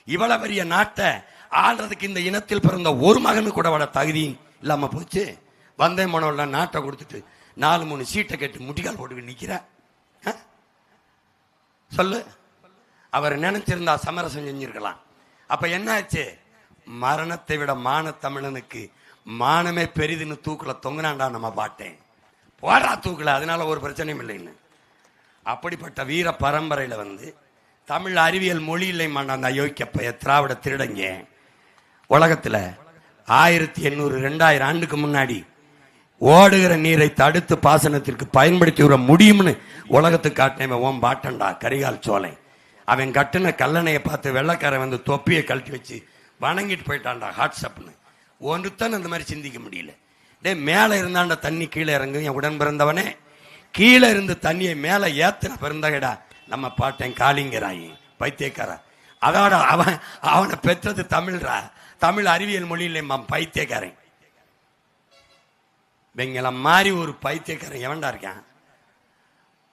இவ்வளவு பெரிய நாட்டை ஆள்றதுக்கு இந்த இனத்தில் பிறந்த ஒரு மகனு கூட வட தகுதி இல்லாம போச்சு. வந்தே போனவெல்லாம் நாட்டை கொடுத்துட்டு 4-3 சீட்டை கேட்டு முட்டிக்கால் போட்டு நிக்கிற. சொல்லு. அவர் நினைச்சிருந்தா சமரசம் செஞ்சிருக்கலாம். அப்ப என்ன ஆச்சு? மரணத்தை விட மான தமிழனுக்கு மானமே பெரிதுன்னு தூக்குல தொங்குனாண்டா நம்ம பாட்டேன். போடா தூக்குல, அதனால ஒரு பிரச்சனையும் இல்லைன்னு. அப்படிப்பட்ட வீர பரம்பரையில வந்து தமிழ் அறிவியல் மொழி இல்லை அந்த அயோக்கிய திராவிட திருடங்க உலகத்துல 1800 2000 ஆண்டுக்கு முன்னாடி ஓடுகிற நீரை தடுத்து பாசனத்திற்கு பயன்படுத்தி விட முடியும்னு உலகத்துக்கு காட்டினவன் ஓம் பாட்டண்டா கரிகால் சோலை. அவன் கட்டின கல்லணையை பார்த்து வெள்ளக்காரன் வந்து தொப்பியை கழட்டி வச்சு வணங்கிட்டு போயிட்டான்டா வாட்ஸ்அப்னு. ஒன்றுத்தான் அந்த மாதிரி சிந்திக்க முடியல. டே மேலே இருந்தாண்ட தண்ணி கீழே இறங்கும் என் உடன் பிறந்தவனே, கீழே இருந்து தண்ணியை மேலே ஏத்தின பிறந்தகடா நம்ம பாட்டேன் காளிங்கராயி பைத்தியக்காரா. அதோட அவனை பெற்றது தமிழ்ரா, தமிழ் அறிவியல் மொழியில பைத்தியக்காரன். வெங்கல மாதிரி ஒரு பைத்தியக்காரன் எவன்டா இருக்கான்?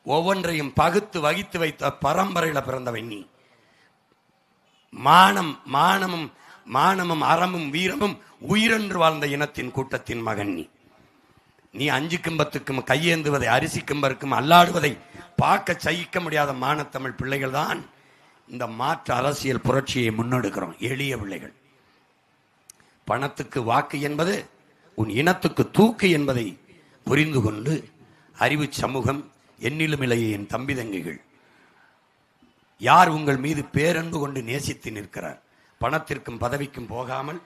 ஒவ்வொன்றையும் பகுத்து வகித்து வைத்த பரம்பரையில பிறந்தவன் நீ. மானமும் அறமும் வீரமும் உயிரென்று வாழ்ந்த இனத்தின் கூட்டத்தின் மகன் நீ. நீ 5க்கும் 10க்கும் கையேந்துவதை, அரிசிக்கும் பருக்கும் அல்லாடுவதை பார்க்க சகிக்க முடியாத மானத்தமிழ் பிள்ளைகள் தான் இந்த மாற்று அரசியல் புரட்சியை முன்னெடுக்கிறோம். எளிய பிள்ளைகள். பணத்துக்கு வாக்கு என்பது உன் இனத்துக்கு தூக்கு என்பதை புரிந்து கொண்டு அறிவு சமூகம், என்னிலும் இளைய என் தம்பி தங்கைகள், யார் உங்கள் மீது பேரன்பு கொண்டு நேசித்து நிற்கிறார், பணத்திற்கும் பதவிக்கும் போகாமல்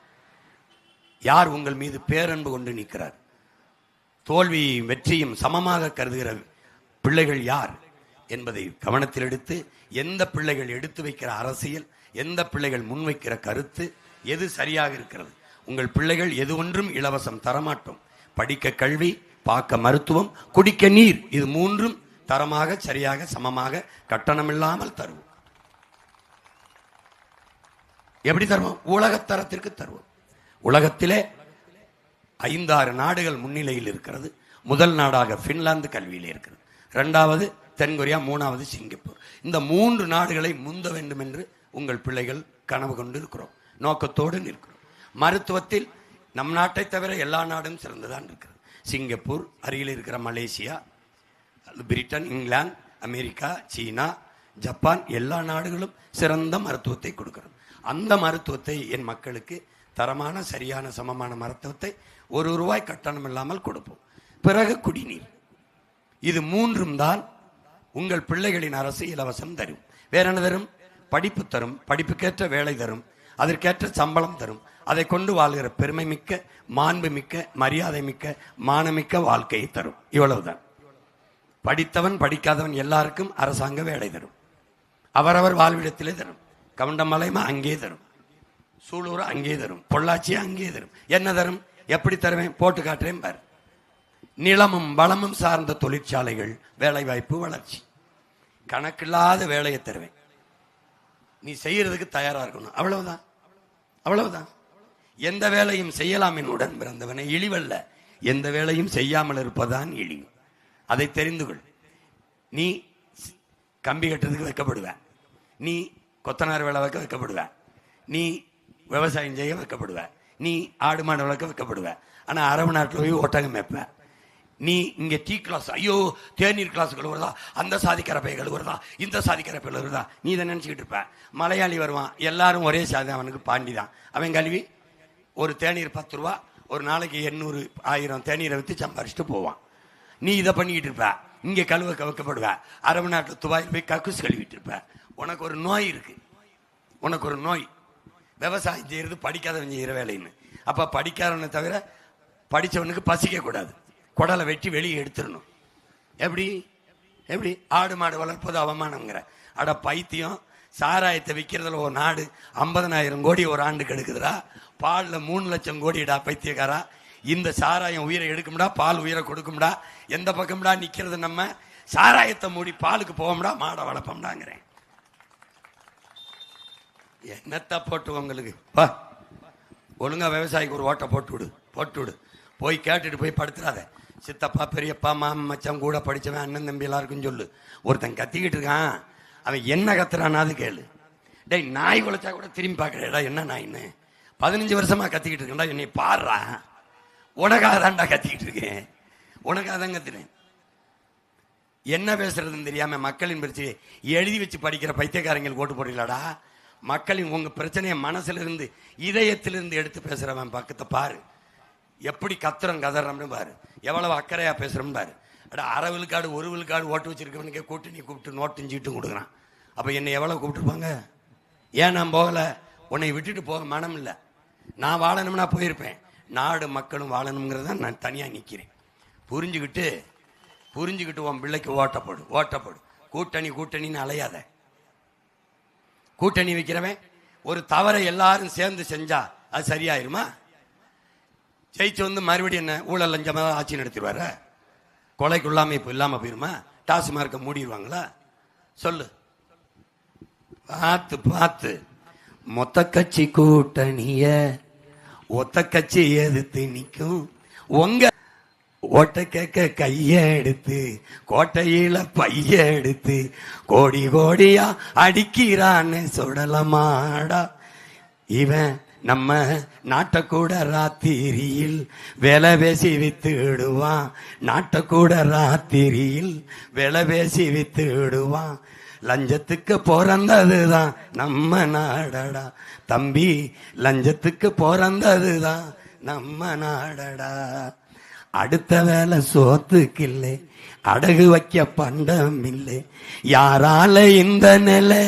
யார் உங்கள் மீது பேரன்பு கொண்டு நிற்கிறார், தோல்வியையும் வெற்றியும் சமமாக கருதுகிற பிள்ளைகள் யார் என்பதை கவனத்தில் எடுத்து, எந்த பிள்ளைகள் எடுத்து வைக்கிற அரசியல், எந்த பிள்ளைகள் முன்வைக்கிற கருத்து எது சரியாக இருக்கிறது. உங்கள் பிள்ளைகள் எது ஒன்றும் இலவசம் தரமாட்டோம். படிக்க கல்வி, பார்க்க மருத்துவம், குடிக்க நீர், இது 3ம் தரமாக சரியாக சமமாக கட்டணமில்லாமல் தருவோம். எப்படி தருவோம்? உலகத்தரத்திற்கு தருவோம். உலகத்திலே 5-6 நாடுகள் முன்னிலையில் இருக்கிறது. முதல் நாடாக பின்லாந்து கல்வியில் இருக்கிறது. 2வது தென்கொரியா, 3வது சிங்கப்பூர். இந்த 3 நாடுகளை முந்த வேண்டும் என்று உங்கள் பிள்ளைகள் கனவு கொண்டு இருக்கிறோம், நோக்கத்தோடு நிற்கிறோம். மருத்துவத்தில் நம் நாட்டை தவிர எல்லா நாடும் சிறந்துதான் இருக்கிறது. சிங்கப்பூர், அருகில் இருக்கிற மலேசியா, பிரிட்டன், இங்கிலாந்து, அமெரிக்கா, சீனா, ஜப்பான், எல்லா நாடுகளும் சிறந்த மருத்துவத்தை கொடுக்கிறது. அந்த மருத்துவத்தை என் மக்களுக்கு தரமான, சரியான, சமமான மருத்துவத்தை ₹1 கட்டணம் இல்லாமல் கொடுப்போம். பிறகு குடிநீர். இது 3ம் தான் உங்கள் பிள்ளைகளின் அரசு இலவசம் தரும். வேற என்ன தரும்? படிப்பு தரும், படிப்புக்கேற்ற வேலை தரும், அதற்கேற்ற சம்பளம் தரும். அதை கொண்டு வாழ்கிற பெருமை மிக்க, மாண்பு மிக்க, மரியாதை மிக்க, மானமிக்க வாழ்க்கையை தரும். இவ்வளவுதான். படித்தவன் படிக்காதவன் எல்லாருக்கும் அரசாங்க வேலை தரும். அவரவர் வாழ்விடத்திலே தரும். கவுண்டமலைமா அங்கே தரும், சூலூர் அங்கே தரும், பொள்ளாச்சி அங்கே தரும். என்ன தரும்? எப்படி தருவேன்? போட்டு காட்டுறேன் பார். நிலமும் வளமும் சார்ந்த தொழிற்சாலைகள், வேலை வாய்ப்பு, வளர்ச்சி, கணக்கில்லாத வேலையை தருவேன். நீ செய்யறதுக்கு தயாரா இருக்கணும். அவ்வளவுதான், அவ்வளவுதான். எந்த வேலையும் செய்யலாம் என்னுடன் பிறந்தவனை, இழிவல்ல. எந்த வேலையும் செய்யாமல் இருப்பதான் இழிவு. அதை தெரிந்து கொள். நீ கம்பி கட்டுறதுக்கு வைக்கப்படுவ, நீ கொத்தனார் வேலை வைக்க வைக்கப்படுவ, நீ விவசாயம் செய்ய வைக்கப்படுவ, நீ ஆடு மாடு வளர்க்க வைக்கப்படுவ. ஆனா அரபு நாட்டில் போய் ஒட்டகம் வைப்ப. நீ இங்க டீ கிளாஸ், ஐயோ தேநீர் கிளாஸுகள் வருதா, அந்த சாதிக்கிற பைகள் வருதா, இந்த சாதிக்கிற பைகள் வருதா, நீ இதை நினைச்சுக்கிட்டு இருப்ப. மலையாளி வருவான், எல்லாரும் ஒரே சாதி, அவனுக்கு பாண்டி தான். அவன் கல்வி ஒரு தேநீர் ₹10, ஒரு நாளைக்கு 800 1000 தேநீரை வித்து சம்பாரிச்சுட்டு போவான். நீ இதை பண்ணிக்கிட்டு இருப்ப. இங்க கழுவ வைக்கப்படுவ. அரபு நாட்டில் துபாயில் போய் கக்குஸ் கழுவிட்டு இருப்ப. உனக்கு ஒரு நோய் இருக்கு, உனக்கு ஒரு நோய். விவசாயம் செய்யறது படிக்காதவன் செய்கிற வேலைன்னு. அப்ப படிக்காதவனை தவிர படிச்சவனுக்கு பசிக்க கூடாது. குடலை வெட்டி வெளியே எடுத்துடணும். எப்படி எப்படி? ஆடு மாடு வளர்ப்பது அவமானங்கிற. அட பைத்தியம், சாராயத்தை விற்கிறதுல ஒரு நாடு 50,000 கோடி ஒரு ஆண்டுக்கு எடுக்குதுடா. பால்ல 3 லட்சம் கோடிடா பைத்தியக்காரா. இந்த சாராயம் உயிரை எடுக்கும்டா, பால் உயிரை கொடுக்கும்டா. எந்த பக்கம்டா நிக்கிறது? நம்ம சாராயத்தை மூடி பாலுக்கு போவோம்டா, மாடை வளர்ப்போம்டாங்கிறேன். என்னத்த போட்டு உங்களுக்கு பா. ஒழுங்கா விவசாயிக்கு ஒரு ஓட்டை போட்டு விடு, போட்டு விடு. போய் கேட்டுட்டு போய் படுத்துறாத. சித்தப்பா, பெரியப்பா, மாமன், மச்சான், கூட படிச்சவன், அண்ணன், தம்பி எல்லாருக்கும் சொல்லு. ஒருத்தன் கத்திக்கிட்டு இருக்கான், அவன் என்ன கத்துறானாது கேளு. டேய், நாய் குலைச்சா கூட திரும்பி பார்க்கறேடா, என்ன நாயின்னு. 15 வருஷமா கத்திக்கிட்டு இருக்கேன்டா, என்னை பாடுறா. உனக்காக தான்டா கத்திக்கிட்டு இருக்கேன், உனக்காக தான் கத்துறேன். என்ன பேசுறதுன்னு தெரியாம மக்களின் பிரச்சனை எழுதி வச்சு படிக்கிற பைத்தியக்காரங்களுக்கு ஓட்டு போடுறீங்களாடா. மக்களின் உங்க பிரச்சனையை மனசுல இருந்து, இதயத்திலிருந்து எடுத்து பேசுறவன் பக்கத்தை பாரு. எப்படி கத்துறோம் கதறோம்னு பாரு. எவ்வளவு அக்கறையா பேசுறோம் பாரு. அரை விழுக்காடு 1 விழுக்காடு ஓட்டு வச்சிருக்கவனுக்கே கூட்டணி கூப்பிட்டு நோட்டும் சீட்டும் கொடுக்குறான். அப்ப என்னை எவ்வளவு கூப்பிட்டுருப்பாங்க? ஏன் நான் போகல? உன்னை விட்டுட்டு போக மனம் இல்லை. நான் வாழணும்னா போயிருப்பேன். நாடு மக்களும் வாழணுங்கிறத நான் தனியா நிக்கிறேன். புரிஞ்சுக்கிட்டு உன் பிள்ளைக்கு ஓட்டப்படு. கூட்டணி கூட்டணின்னு அலையாத. கூட்டணி வைக்கிறவன் ஒரு தவறை எல்லாரும் சேர்ந்து செஞ்சா அது சரியாயிருமா? ஜெயிச்சு வந்து மறுபடியும் என்ன ஊழல் லஞ்சமா ஆட்சி நடத்திடுவார? கொலைக்குள்ளாம இப்ப இல்லாம போயிருமா? டாஸ்மார்க்க மூடிடுவாங்களா? சொல்லு. பார்த்து மொத்த கட்சி கூட்டணிய ஒத்த கட்சி எதிர்த்து நிற்கும். உங்க ஓட்ட கேட்க கைய எடுத்து, கோட்டையில பைய எடுத்து, கோடி கோடியா அடிக்கிறான்னு சுடலமாடா. இவன் நம்ம நாட்டை கூட ராத்திரியில் வேலை பேசி வித்து விடுவான். நாட்டை கூட ராத்திரியில் வேலை பேசி வித்து விடுவான். லஞ்சத்துக்கு பிறந்ததுதான் நம்ம நாடடா தம்பி, லஞ்சத்துக்கு பிறந்ததுதான் நம்ம நாடடா. அடுத்த வேலை சோத்துக்கு இல்லை, அடகு வைக்க பண்டம் இல்லை. யாரால இந்த நிலை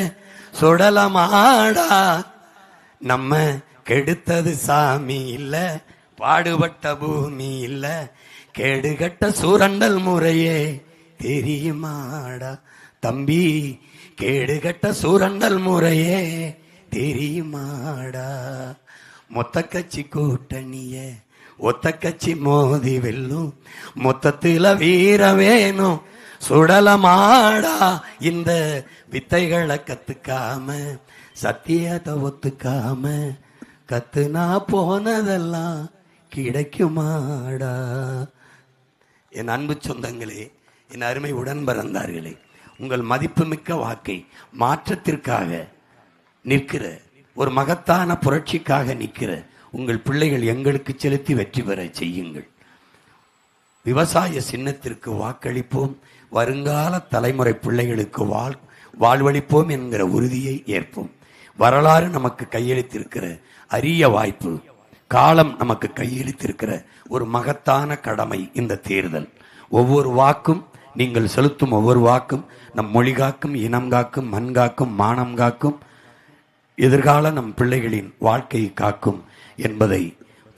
சுடலமாடா? நம்ம கெடுத்தது சாமி இல்ல, பாடுபட்ட பூமி இல்ல. கேடுகட்ட சுரண்டல் முறையே தெரியுமாடா தம்பி, கேடுகட்ட சுரண்டல் முறையே தெரியுமாடா. மொத்த கட்சி கூட்டணிய ஒத்த கட்சி மோதி வெல்லும், மொத்தத்துல வீர வேணும் சுடலமாடா. இந்த வித்தைகளை கத்துக்காம, சத்தியத்தை ஒத்துக்காம, கத்துனா போனதெல்லாம் கிடைக்குமாடா. என் அன்பு சொந்தங்களே, என் அருமை உடன் பிறந்தார்களே, உங்கள் மதிப்புமிக்க வாக்கை மாற்றத்திற்காக நிற்கிற ஒரு மகத்தான புரட்சிக்காக நிற்கிற உங்கள் பிள்ளைகள் எங்களுக்கு செலுத்தி வெற்றி பெற செய்யுங்கள். விவசாய சின்னத்திற்கு வாக்களிப்போம், வருங்கால தலைமுறை பிள்ளைகளுக்கு வாழ்வளிப்போம் என்கிற உறுதியை ஏற்போம். வரலாறு நமக்கு கையெழுத்திருக்கிற அரிய வாய்ப்பு, காலம் நமக்கு கையெழுத்திருக்கிற ஒரு மகத்தான கடமை இந்த தேர்தல். ஒவ்வொரு வாக்கும், நீங்கள் செலுத்தும் ஒவ்வொரு வாக்கும் நம் மொழி காக்கும், இனம் காக்கும், மண் காக்கும், மானம் காக்கும், எதிர்கால நம் பிள்ளைகளின் வாழ்க்கையை காக்கும் என்பதை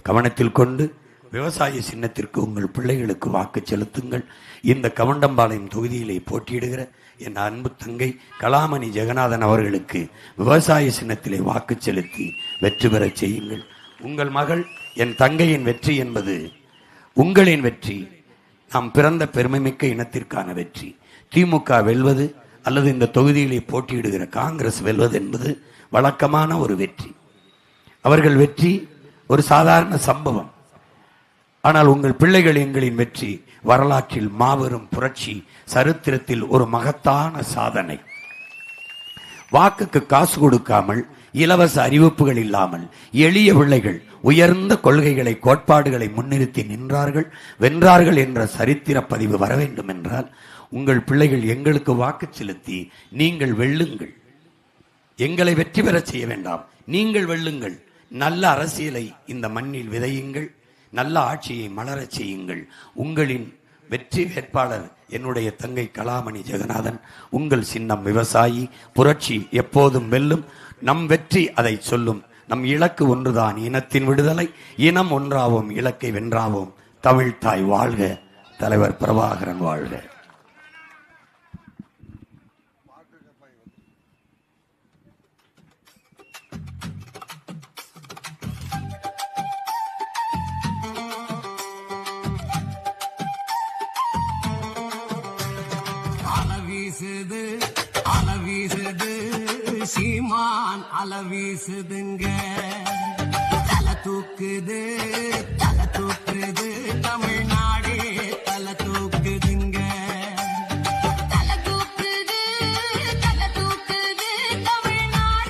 கவனத்தில் கொண்டு விவசாய சின்னத்திற்கு உங்கள் பிள்ளைகளுக்கு வாக்கு செலுத்துங்கள். இந்த கவுண்டம்பாளையம் தொகுதியிலே போட்டியிடுகிற என் அன்பு தங்கை கலாமணி ஜெகநாதன் அவர்களுக்கு விவசாய சின்னத்திலே வாக்கு செலுத்தி வெற்றி பெற செய்யுங்கள். உங்கள் மகள் என் தங்கையின் வெற்றி என்பது உங்களின் வெற்றி, நாம் பிறந்த பெருமைமிக்க இனத்திற்கான வெற்றி. திமுக வெல்வது அல்லது இந்த தொகுதியிலே போட்டியிடுகிற காங்கிரஸ் வெல்வது என்பது வழக்கமான ஒரு வெற்றி. அவர்கள் வெற்றி ஒரு சாதாரண சம்பவம். ஆனால் உங்கள் பிள்ளைகள் எங்களின் வெற்றி வரலாற்றில் மாபெரும் புரட்சி, சரித்திரத்தில் ஒரு மகத்தான சாதனை. வாக்குக்கு காசு கொடுக்காமல், இலவச அறிவிப்புகள் இல்லாமல் எளிய பிள்ளைகள் உயர்ந்த கொள்கைகளை, கோட்பாடுகளை முன்னிறுத்தி நின்றார்கள், வென்றார்கள் என்ற சரித்திர பதிவு வர வேண்டும் என்றால் உங்கள் பிள்ளைகள் எங்களுக்கு வாக்கு செலுத்தி நீங்கள் வெல்லுங்கள். எங்களை வெற்றி பெற செய்ய வேண்டாம், நீங்கள் வெல்லுங்கள். நல்ல அரசியலை இந்த மண்ணில் விதையுங்கள், நல்ல ஆட்சியை மலரச் செய்யுங்கள். உங்களின் வெற்றி வேட்பாளர் என்னுடைய தங்கை கலாமணி ஜெகநாதன். உங்கள் சின்னம் விவசாயி. புரட்சி எப்போதும் வெல்லும். நம் வெற்றி அதை சொல்லும். நம் இலக்கு ஒன்றுதான், இனத்தின் விடுதலை. இனம் ஒன்றாவோம், இலக்கை வென்றாவோம். தமிழ் தாய் வாழ்க, தலைவர் பிரபாகரன் வாழ்க. அலவீசுது சீமான், அலவீசுதுங்க, தலை தூக்குது